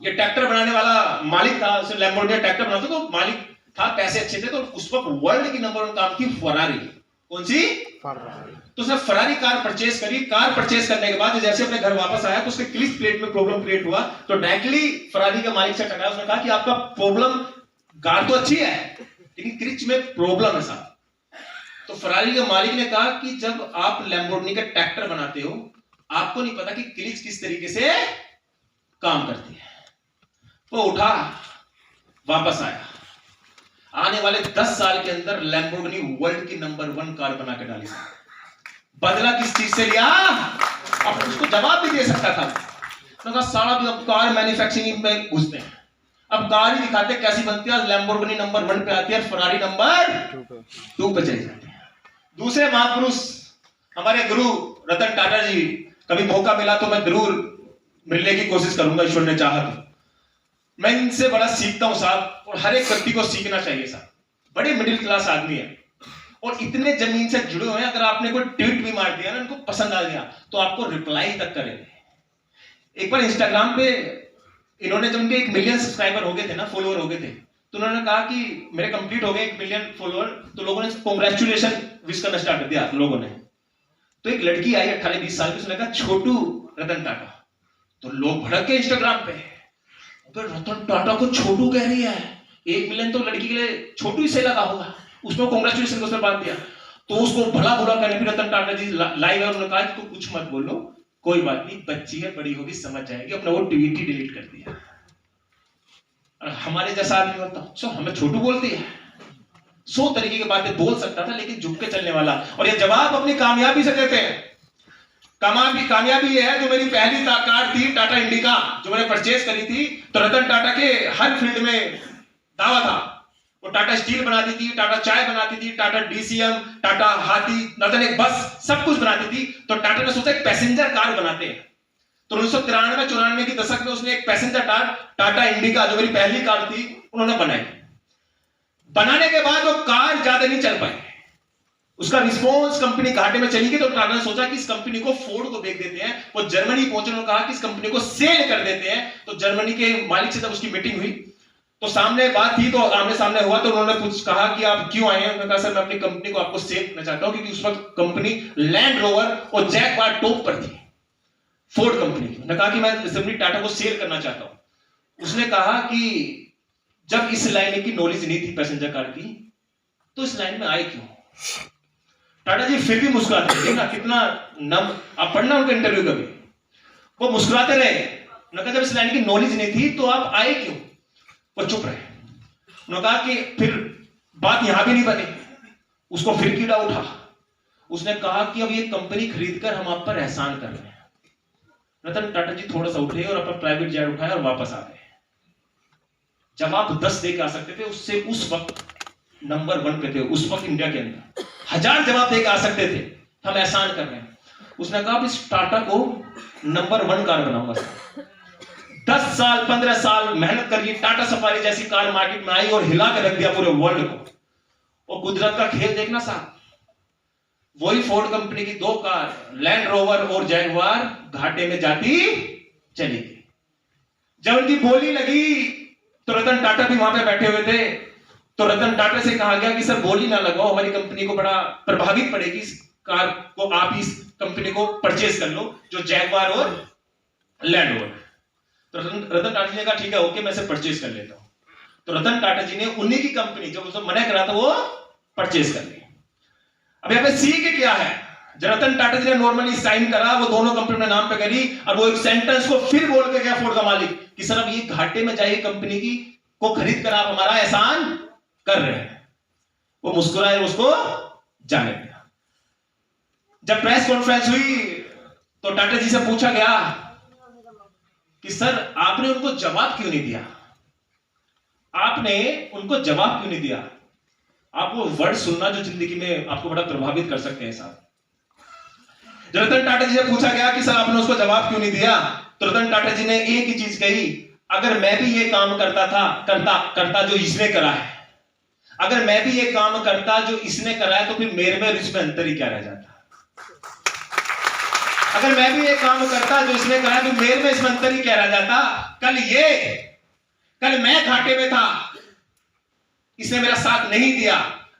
ये ट्रैक्टर बनाने वाला मालिक था, उसे लैम्बोर्गिनी ट्रैक्टर बनाता, तो मालिक था, पैसे अच्छे थे, तो उस वक्त वर्ल्ड की नंबर 1 कार थी फरारी। कौन सी? फरारी। तो उसने फरारी कार परचेस करी। कार परचेस करने के बाद जैसे अपने घर वापस आया तो उसके क्लिच प्लेट में प्रॉब्लम क्रिएट हुआ, तो डायरेक्टली फरारी के मालिक से टकराया। उसने कहा कि आपका प्रॉब्लम, कार तो अच्छी है लेकिन क्लिच में प्रॉब्लम है साहब। तो फरारी के मालिक ने कहा कि जब आप लैम्बोर्गिनी का ट्रैक्टर बनाते हो, आपको नहीं पता कि क्लिच किस तरीके से काम करती है। वो उठा, वापस आया, आने वाले 10 साल के अंदर लैम्बोर्गिनी वर्ल्ड की नंबर 1 कार बना के डाली। बदला किस चीज से लिया? अब उसको जवाब भी दे सकता था, तो कहा सारा भी अब कार मैन्युफैक्चरिंग में घुसते हैं, अब कार ही दिखाते कैसी बनती है। लैम्बोर्गिनी नंबर 1 पे आती है, फरारी नंबर 2 पे चले जाते हैं। दूसरे महापुरुष हमारे गुरु रतन टाटा जी, कभी मौका मिला तो मैं जरूर मिलने की कोशिश करूंगा, ईश्वर ने चाहा तो। मैं इनसे बड़ा सीखता हूं साहब, और हर एक व्यक्ति को सीखना चाहिए साहब। बड़े मिडिल क्लास आदमी है और इतने जमीन से जुड़े हुए हैं, अगर आपने कोई ट्वीट भी मार दिया ना, इनको पसंद आ गया तो आपको रिप्लाई तक करेंगे। एक बार इंस्टाग्राम पे इन्होंने, जब उनके 1 मिलियन सब्सक्राइबर हो गए थे ना, फॉलोअर हो गए थे, तो उन्होंने कहा कि मेरे कंप्लीट हो गए 1 मिलियन फॉलोअर, तो लोगों ने कांग्रेचुलेशन विश करना स्टार्ट कर दिया लोगों ने। तो एक लड़की आई 18-20 साल की, उसने कहा छोटू रतन टाटा, तो लोग भड़क के इंस्टाग्राम पे, रतन टाटा को छोटू कह रही है, 1 मिलियन तो लड़की के लिए छोटू ही से लगा होगा, उसमें कांग्रेचुलेशन उसने बात दिया। तो उसको भला बुरा करने, फिर रतन टाटा जी लाइव है, उन्होंने कहा तो कुछ मत बोलो, कोई बात नहीं, बच्ची है, बड़ी होगी, समझ जाएगी, अपना वो ट्वीट ही डिलीट कर दिया। और हमारे जैसा आदमी होता तो हमें छोटू बोलती है, 100 तरीके की बातें बोल सकता था, लेकिन झुक के चलने वाला। और ये जवाब अपनी कामयाबी से देते हैं। कामयाबी ये है, जो मेरी पहली कार थी टाटा इंडिका, जो मैंने परचेस करी थी, तो रतन टाटा के हर फील्ड में दावा था। वो टाटा स्टील बनाती थी, टाटा चाय बनाती थी, टाटा डीसीएम, टाटा हाथी, रतन एक बस, सब कुछ बनाती थी। तो टाटा ने सोचा एक पैसेंजर कार बनाते हैं, तो 1993-94 के दशक में उसने एक पैसेंजर कार टाटा इंडिका, जो मेरी पहली कार थी, उन्होंने बनाई। बनाने के बाद वो कार ज्यादा नहीं चल पाई, उसका रिस्पॉन्स कंपनी घाटे में चली गई, तो टाटा ने सोचा कि इस कंपनी को फोर्ड को बेच देते हैं। वो जर्मनी पहुंचे, उन्होंने कहा कि इस कंपनी को सेल कर देते हैं। तो जर्मनी के मालिक से जब उसकी मीटिंग हुई तो सामने बात थी, तो आमने सामने हुआ, तो उन्होंने कुछ कहा कि आप क्यों आए हैं। उन्होंने कहा सर मैं अपनी कंपनी को आपको सेल करना चाहता हूं, क्योंकि उस वक्त कंपनी लैंड रोवर और जैगवार टॉप पर थी, फोर्ड कंपनी की। उन्होंने कहा कि मैं अपनी टाटा को सेल करना चाहता हूं। उसने कहा कि जब इस लाइन की नॉलेज नहीं थी पैसेंजर कार की, तो इस लाइन में आए क्यों। टाटा जी फिर भी मुस्कुराते रहे, देखना कितना नम, आप पढ़ना उनका इंटरव्यू कभी, वो मुस्कुराते रहे। उन्होंने कहा जब इस लाइन की नॉलेज नहीं थी तो आप आए क्यों, वो चुप रहे। उन्होंने कहा कि फिर बात यहां भी नहीं बनी, उसको फिर कीड़ा उठा। उसने कहा कि अब ये कंपनी खरीदकर हम आप पर एहसान कर रहे हैं। रतन टाटा जी थोड़ा सा उठे और अपना प्राइवेट जेट उठाया और वापस आ गए। जब आप 10 दे के आ सकते थे, उससे उस वक्त नंबर 1 पे थे, उस वक्त इंडिया के अंदर 1000 जवाब दे के आ सकते थे, हम एहसान कर रहे हैं। उसने कहा इस टाटा को नंबर 1 कार बनाऊंगा। 10 साल 15 साल मेहनत करी, टाटा सफारी जैसी कार मार्केट में आई और हिला के रख दिया पूरे वर्ल्ड को। और कुदरत का खेल देखना साहब, वही फोर्ड कंपनी की 2 कार लैंड रोवर और जैगवार घाटे में जाती चली गई। जब उनकी बोली लगी तो रतन टाटा भी वहां पे बैठे हुए थे। तो रतन टाटा से कहा गया कि सर बोली ना लगाओ, हमारी कंपनी को बड़ा प्रभावित पड़ेगी, इस कार को आप इस कंपनी को परचेज कर लो, जो जैगवार और लैंड रोवर। तो रतन टाटा जी ने कहा ठीक है ओके, मैं इसे परचेज कर लेता हूं। तो रतन टाटा जी ने उन्हीं की कंपनी जो उसने मना करा था वो परचेज कर ली। अब यहां पे सीख क्या है, जब रतन टाटा जी ने नॉर्मली साइन करा, वो दोनों कंपनी में नाम पे करी, और वो एक सेंटेंस को फिर बोल के गया फोर्ड का मालिक कि सर अब ये घाटे में जाइए कंपनी की को खरीद कर आप हमारा एहसान कर रहे हैं। वो मुस्कुराए, उसको जाने दिया। जब प्रेस कॉन्फ्रेंस हुई तो टाटा जी से पूछा गया कि सर आपने उनको जवाब क्यों नहीं दिया, आपने उनको जवाब क्यों नहीं दिया। आप वो वर्ड सुनना जो जिंदगी में आपको बड़ा प्रभावित कर सकते हैं साहब। जब रतन टाटा जी से पूछा गया कि सर आपने उसको जवाब क्यों नहीं दिया, तो रतन टाटा जी ने एक ही चीज कही, अगर मैं भी ये काम करता जो इसने करा है, अगर मैं भी ये काम करता जो इसने करा है, तो फिर मेरे में और इसमें अंतर ही क्या रह जाता। अगर मैं भी ये काम करता जो इसने करा है, तो मेरे में इसमें अंतर ही क्या रह जाता। कल मैं घाटे में था, इसने मेरा साथ नहीं दिया,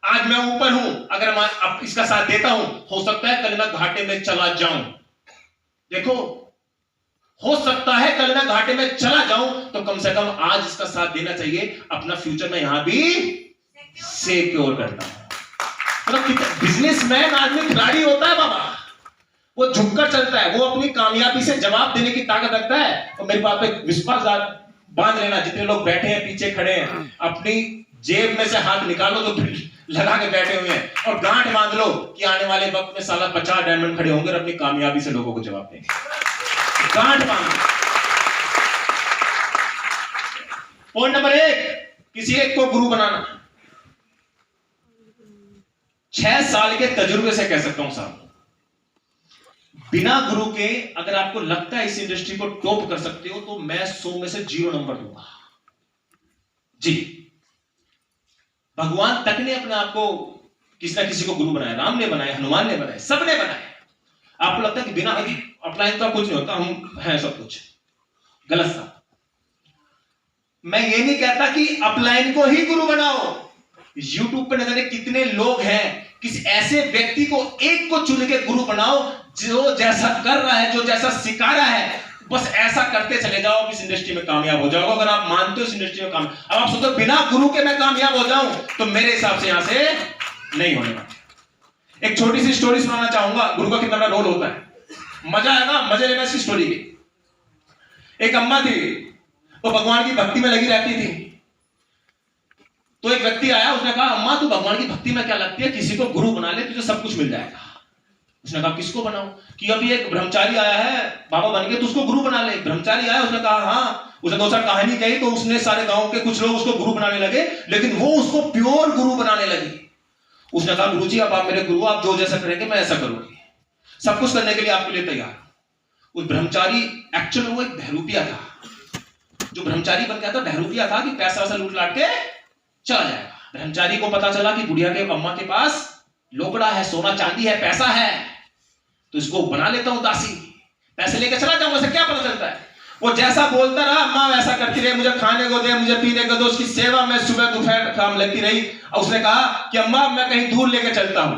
आज मैं ऊपर हूं, अगर मैं अब इसका साथ देता हूं, हो सकता है कल मैं घाटे में चला जाऊं। देखो, हो सकता है कल मैं घाटे में चला जाऊं, तो कम से कम आज इसका साथ देना चाहिए, अपना फ्यूचर में यहां भी सिक्योर करता हूं। मतलब बिजनेसमैन आदमी खिलाड़ी होता है बाबा, वो झुककर चलता है, वो अपनी कामयाबी से जवाब देने की ताकत रखता है। और मेरी बात पे विश्वास बांध लेना, जितने लोग बैठे हैं पीछे खड़े हैं, अपनी जेब में से हाथ निकालो तो लगा के बैठे हुए हैं, और गांठ बांध लो कि आने वाले वक्त में साला 50 डायमंड खड़े होंगे और अपनी कामयाबी से लोगों को जवाब देंगे। गांठ बांध। पॉइंट नंबर 1, किसी एक को गुरु बनाना। 6 साल के तजुर्बे से कह सकता हूं साहब, बिना गुरु के अगर आपको लगता है इस इंडस्ट्री को टॉप कर सकते हो, तो मैं 100 में से 0 नंबर दूंगा जी। भगवान तक ने अपने आप को किसी ना किसी को गुरु बनाया, राम ने बनाया, हनुमान ने बनाया, सबने बनाया। आपको लगता है कि बिना अपलाइन तो कुछ नहीं होता, हम हैं सब कुछ, गलत सा। मैं ये नहीं कहता कि अपलाइन को ही गुरु बनाओ। यूट्यूब पे न जाने कितने लोग हैं, किसी ऐसे व्यक्ति को एक को चुन के गुरु बनाओ, जो जैसा कर रहा है, जो जैसा सिखा रहा है, बस ऐसा करते चले जाओ, इस इंडस्ट्री में कामयाब हो जाओगे। अगर आप मानते हो इस इंडस्ट्री में अब आप सोचो बिना गुरु के मैं कामयाब हो जाऊं, तो मेरे हिसाब से यहां से नहीं होने वाला। एक छोटी सी स्टोरी सुनाना चाहूंगा, गुरु का कितना बड़ा रोल होता है, मजा आएगा, मजे लेना इस स्टोरी की। एक अम्मा थी, वो भगवान की भक्ति में लगी रहती थी। तो एक व्यक्ति आया, उसने कहा अम्मा तू भगवान की भक्ति में क्या लगती है, किसी को गुरु बना ले, तुझे सब कुछ मिल जाएगा। उसने कहा किसको बनाऊं, कि अभी एक ब्रह्मचारी आया है, बाबा बन गया, तो उसको गुरु बना ले। ब्रह्मचारी आया, उसने कहा हाँ, उसने 2-4 कहानी कही, तो उसने सारे गांव के कुछ लोग उसको गुरु बनाने लगे, लेकिन वो उसको प्योर गुरु बनाने लगी। उसने कहा गुरुजी अब आप मेरे गुरु, आप जो जैसा करेंगे मैं ऐसा करूंगी, सब कुछ करने के लिए आपके लिए तैयार। उस ब्रह्मचारी एक्चुअल वो एक बहरूपिया था, जो ब्रह्मचारी बन गया था बहरूपिया था कि पैसा वैसा लूट लाट के चला जाएगा। ब्रह्मचारी को पता चला कि बुढ़िया के अम्मा के पास लोकड़ा है, सोना चांदी है, पैसा है, तो इसको बना लेता हूं दासी, पैसे लेकर चला जाऊंगा, उसे क्या पता चलता है। वो जैसा बोलता रहा, माँ वैसा करती रही, मुझे खाने को दे, मुझे पीने को दो, उसकी सेवा में सुबह दोपहर काम लगती रही। और उसने कहा कि अम्मा मैं कहीं दूर लेके चलता हूं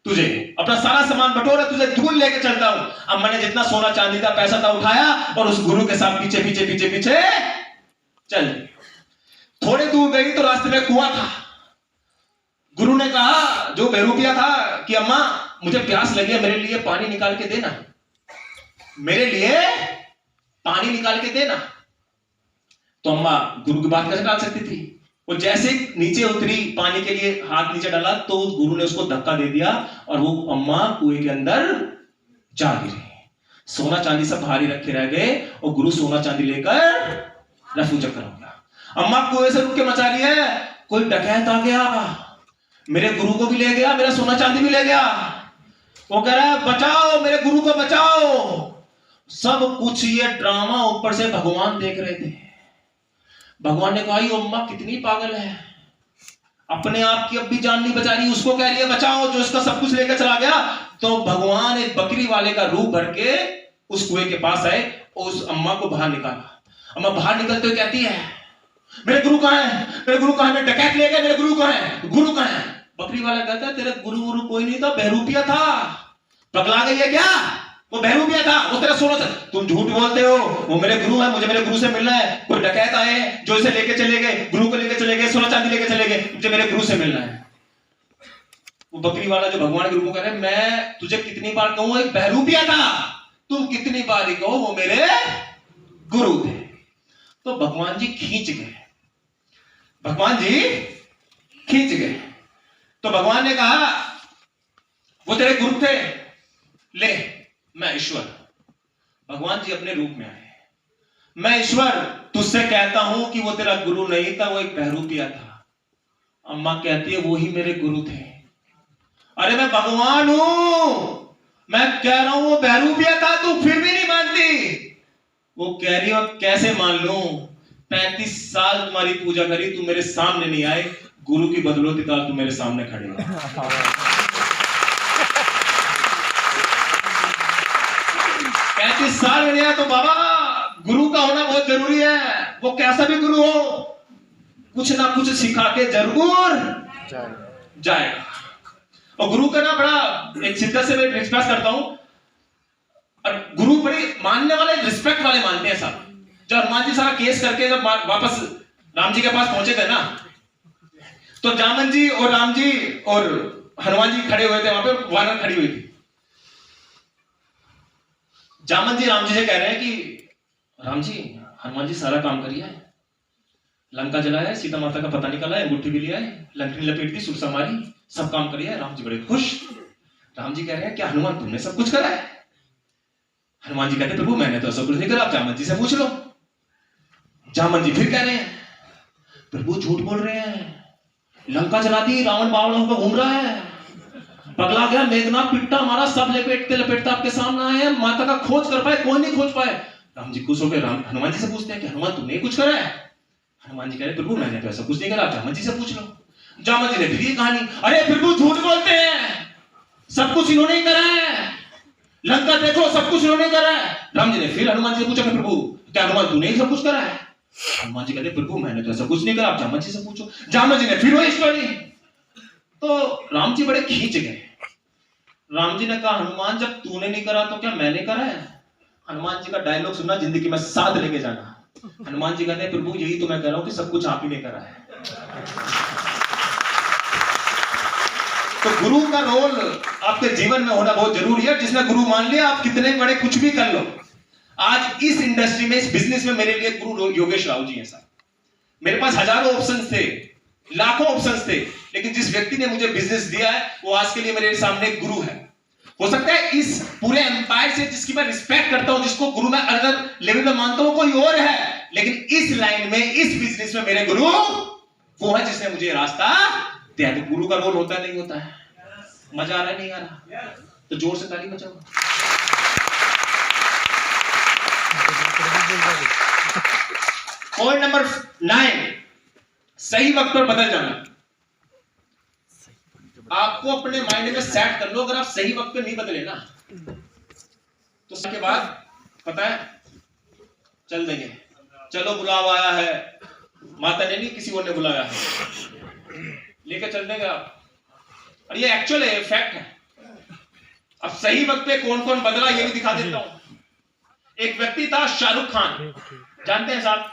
तुझे, अपना सारा सामान बटोरा, तुझे दूर लेके चलता हूं। अम्मा ने जितना सोना चांदी का पैसा था उठाया और उस गुरु के साथ पीछे पीछे पीछे पीछे चल। थोड़े दूर गई तो रास्ते में कुआं था। गुरु ने कहा, जो बहरूपिया था, कि अम्मा मुझे प्यास लगी है, मेरे लिए पानी निकाल के देना, मेरे लिए पानी निकाल के देना। तो अम्मा गुरु की बात कैसे टाल सकती थी। वो जैसे नीचे उतरी, पानी के लिए हाथ नीचे डाला, तो गुरु ने उसको धक्का दे दिया और वो अम्मा कुएं के अंदर जा गिरी। सोना चांदी सब भारी रखे रह गए और गुरु सोना चांदी लेकर रफू चक्कर हो गया। अम्मा कुएं से रुक के मचा रही है, कोई डकैत आ गया, मेरे गुरु को भी ले गया, मेरा सोना चांदी भी ले गया। वो कह रहा है बचाओ, मेरे गुरु को बचाओ। सब कुछ ये ड्रामा ऊपर से भगवान देख रहे थे। भगवान ने कहा, ये अम्मा कितनी पागल है, अपने आप की अब भी जान नहीं बचा रही, उसको कह रही है बचाओ, जो इसका सब कुछ लेकर चला गया। तो भगवान एक बकरी वाले का रूप भर के उस कुएं के पास आए और उस अम्मा को बाहर निकाला। अम्मा बाहर निकलते हुए कहती है, मेरे गुरु कहां है, मेरे गुरु कहां है, डकैत ले गए, मेरे गुरु कहां है, गुरु कहां है। बकरी वाला कहता है, तेरे गुरु कोई नहीं था, बहरूपिया था, पगला गई है क्या, वो बहरूपिया था, वो तेरा सोना था। तुम झूठ बोलते हो, वो मेरे गुरु है, मुझे मेरे गुरु से मिलना है। कोई डकैत आए जो इसे लेके चले गए, गुरु को लेके चले गए, सोना चांदी लेके चले गए, मुझे मेरे गुरु से मिलना है। वो बकरी वाला जो भगवान के रूप में कह रहे, मैं तुझे कितनी बार कहूं, एक बहरूपिया था, तुम कितनी बार ही कहो वो मेरे गुरु थे। तो भगवान जी खींच गए, भगवान जी खींच गए। तो भगवान ने कहा, वो तेरे गुरु थे, ले मैं ईश्वर। भगवान जी अपने रूप में आए, मैं ईश्वर तुझसे कहता हूं कि वो तेरा गुरु नहीं था, वो एक बहरूपिया था। अम्मा कहती है, वो ही मेरे गुरु थे। अरे मैं भगवान हूं, मैं कह रहा हूं वो बहरूपिया था, तू फिर भी नहीं मानती। वो कह रही है, कैसे मान लूं, 35 साल तुम्हारी पूजा करी, तुम मेरे सामने नहीं आए, गुरु की बदौलत ताल तुम मेरे सामने खड़े हो। 35 साल में नहीं आया तो बाबा गुरु का होना बहुत जरूरी है। वो कैसा भी गुरु हो, कुछ ना कुछ सिखा के जरूर जाएगा। और गुरु का ना बड़ा एक शिद्दत से मैं एक्सप्रेस करता हूं, और गुरु बड़े मानने वाले, रिस्पेक्ट वाले मानते हैं सब। जब हनुमान जी सारा केस करके जब वापस राम जी के पास पहुंचे थे ना, तो जामन जी और राम जी और हनुमान जी खड़े हुए थे, वहां पे वानर खड़ी हुई थी। जामन जी राम जी से कह रहे हैं कि राम जी, हनुमान जी सारा काम करिए, लंका जलाया, सीता माता का पता निकाला, अंगूठी भी लिया, लंकनी लपेट दी, सुरसा मारी, सब काम करिए। राम जी बड़े खुश। राम जी कह रहे हैं, क्या हनुमान तुमने सब कुछ करा है? हनुमान जी कहते, प्रभु मैंने तो सब कुछ नहीं करा, आप जामन जी से पूछ लो। जामन जी फिर कह रहे हैं, प्रभु झूठ बोल रहे हैं, लंका जला दी, रावण बावड़ होकर घूम रहा है, पगला गया, मेघनाथ पिट्टा मारा, सब लपेटते लपेटते आपके सामने आए हैं, माता का खोज कर पाए, कोई नहीं खोज पाए। राम जी खुश होकर हनुमान जी से पूछते हैं कि हनुमान तुमने कुछ करा है? हनुमान जी कह रहे, प्रभु मैंने तो ऐसा कुछ नहीं करा, आप जामन जी से पूछ लो। जामन जी ने फिर ये कहानी, अरे प्रभु झूठ बोलते हैं, सब कुछ इन्होंने ही करा है, लंका देखो सब कुछ इन्होंने करा है। राम जी ने फिर हनुमान जी से पूछा, प्रभु क्या हनुमान तूने ही सब कुछ करा है? हनुमान जी कहते, प्रभु मैंने तो ऐसा कुछ नहीं करा, आप जामन जी से पूछो। जामन जी ने फिर वही स्टोरी। तो राम जी बड़े खींच गए। राम जी ने कहा, हनुमान जब तूने नहीं करा तो क्या मैंने करा है? हनुमान जी का डायलॉग सुनना, जिंदगी में साथ लेके जाना। हनुमान जी कहते हैं, प्रभु यही तो मैं कह रहा हूं कि सब कुछ आप ही ने करा है। तो गुरु का रोल आपके जीवन में होना बहुत जरूरी है। जिसने गुरु मान लिया, आप कितने बड़े कुछ भी कर लो। आज इस इंडस्ट्री में, इस बिजनेस में मेरे लिए गुरु योगेश राव जी हैं साहब। मेरे पास हजारों ऑप्शंस थे, लाखों ऑप्शंस थे, लेकिन जिस व्यक्ति ने मुझे बिजनेस दिया है, वो आज के लिए मेरे सामने एक गुरु है। हो सकता है इस पूरे एम्पायर से जिसकी मैं रिस्पेक्ट करता हूं, जिसको गुरु मैं अलग लेवल में मानता हूं, कोई और है, लेकिन इस लाइन में, इस बिजनेस में मेरे गुरु वो है जिसने मुझे रास्ता दिया। तो गुरु का रोल होता है, नहीं होता है? मजा आ रहा है, नहीं आ रहा? तो जोर से ताली बजाओ। पॉइंट नंबर 9, सही वक्त पर बदल जाना। आपको अपने माइंड में सेट कर लो, अगर आप सही वक्त पे नहीं बदले ना तो उसके बाद पता है चल देंगे, चलो बुलावा आया है, माता ने नहीं किसी और ने बुलाया है, लेकर चल देंगे आप। और ये एक्चुअल है, फैक्ट है। अब सही वक्त पे कौन कौन बदला ये भी दिखा देता हूं। एक व्यक्ति था शाहरुख खान, जानते हैं साहब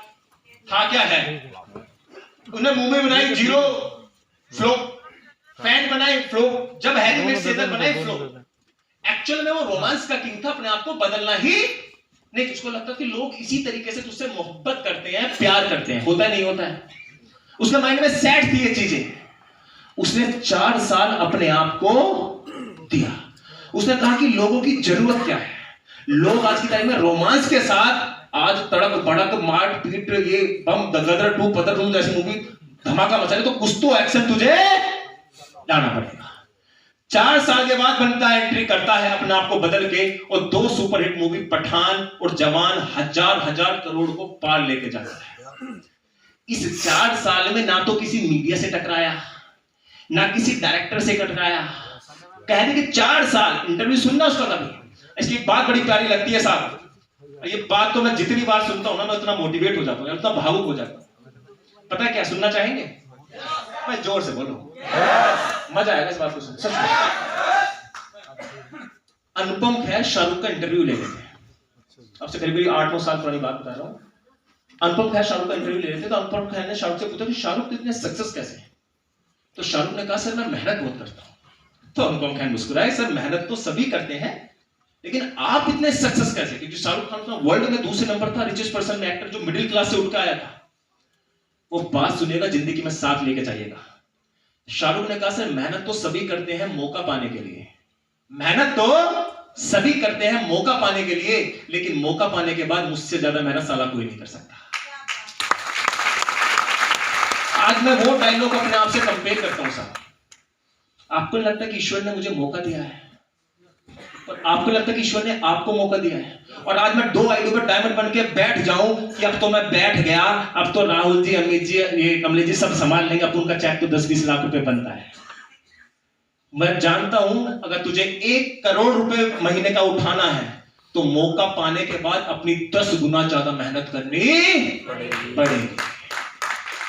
था क्या है? उन्हें मूवी बनाई जीरो फ्लो, फैन बनाए फ्लो, जब हैरी मेट सेजर बनाए फ्लो। एक्चुअल में वो रोमांस का किंग था, अपने आप को बदलना ही नहीं। उसको लगता कि लोग इसी तरीके से तुझसे मोहब्बत करते हैं, प्यार करते हैं, होता है नहीं होता है। उसने माइंड में सेट थी ये चीजें। उसने 4 साल अपने आप को दिया। उसने कहा कि लोगों की जरूरत क्या है। लोग आज की टाइम में रोमांस के साथ आज तड़क भड़क मार पीट, ये बम गदर 2 पदर रूम जैसी मूवी धमाका मचा रही, तो कुछ तो एक्शन तुझे लाना पड़ेगा। 4 साल के बाद बनता है, एंट्री करता है अपने आप को बदल के, और 2 सुपरहिट मूवी पठान और जवान हजार करोड़ को पार लेके जाता है। इस 4 साल में ना तो किसी मीडिया से टकराया, ना किसी डायरेक्टर से टकराया। कहने के 4 साल इंटरव्यू सुनना उसका कभी। इसकी बात बड़ी प्यारी लगती है साहब, ये बात तो मैं जितनी बार सुनता हूं ना मैं उतना मोटिवेट हो जाता हूं, उतना भावुक हो जाता हूं। पता है क्या सुनना चाहेंगे? मैं जोर से बोलो, मजा आएगा इस बात को सुन। अनुपम खेर शाहरुख का इंटरव्यू ले लेते हैं, अब से करीब 8-9 साल पुरानी बात बता रहा हूं। अनुपम खेर शाहरुख का इंटरव्यू ले लेते तो अनुपम खेर ने शाहरुख से पूछा कि शाहरुख तो इतने सक्सेस कैसे है? तो शाहरुख ने कहा सर मैं मेहनत बहुत करता हूं। तो अनुपम खेर मुस्कुराए, सर मेहनत तो सभी करते हैं, लेकिन आप इतने सक्सेस कैसे? क्योंकि शाहरुख खान वर्ल्ड में दूसरे नंबर था रिचेस्ट पर्सन में, एक्टर जो मिडिल क्लास से उठ के आया था। वो बात सुनिएगा, जिंदगी में साथ लेके जाइएगा। शाहरुख ने कहा सर मेहनत तो सभी करते हैं मौका पाने के लिए, मेहनत तो सभी करते हैं मौका पाने के लिए, लेकिन मौका पाने के बाद मुझसे ज्यादा मेहनत साला कोई नहीं कर सकता। आज मैं वो डायलॉग अपने आप से कंपेयर करता हूं साहब। आपको लगता है कि ईश्वर ने मुझे मौका दिया है, और आपको लगता है कि ईश्वर ने आपको मौका दिया है, और आज मैं 2 आईडियों पर डायमंड बन के बैठ जाऊं कि अब तो मैं बैठ गया, अब तो राहुल जी, अमित जी, ये कमलेश जी सब संभाल लेंगे, अब उनका चेक तो 10-20 लाख रुपए बनता है। मैं जानता हूं अगर तुझे 1 करोड़ रुपए महीने का उठाना है तो मौका पाने के बाद अपनी 10 गुना ज्यादा मेहनत करनी पड़ेगी।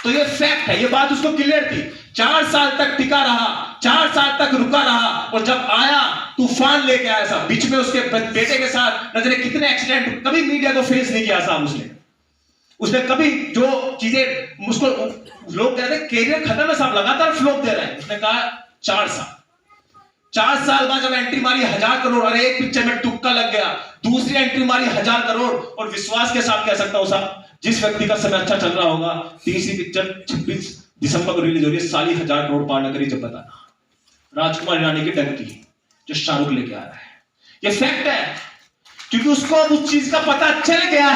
तो ये फैक्ट है, ये बात उसको क्लियर थी। 4 साल तक टिका रहा, 4 साल तक रुका रहा, और जब आया तूफान लेके आया साहब। बीच में उसके बेटे के साथ न जाने कितने एक्सीडेंट, कभी मीडिया को फेस नहीं किया साहब उसने कभी जो चीजें उसको लोग कह रहे थे कैरियर खत्म है साहब, लगातार फ्लॉप दे रहे हैं। उसने कहा 4 साल बाद जब एंट्री मारी 1000 करोड़, अरे एक पिक्चर में तुक्का लग गया, दूसरी एंट्री मारी 1000 करोड़, और विश्वास के साथ कह सकता हूं साहब जिस व्यक्ति का समय अच्छा चल रहा होगा, तीसरी पिक्चर 26 दिसंबर को रिलीज हो रही है, 1000 करोड़ पार न करी जब बताना। राजकुमार ईरानी की डंकी जो शाहरुख लेके आ रहा है, ये फैक्ट है, क्योंकि उसको अब उस चीज का पता चल गया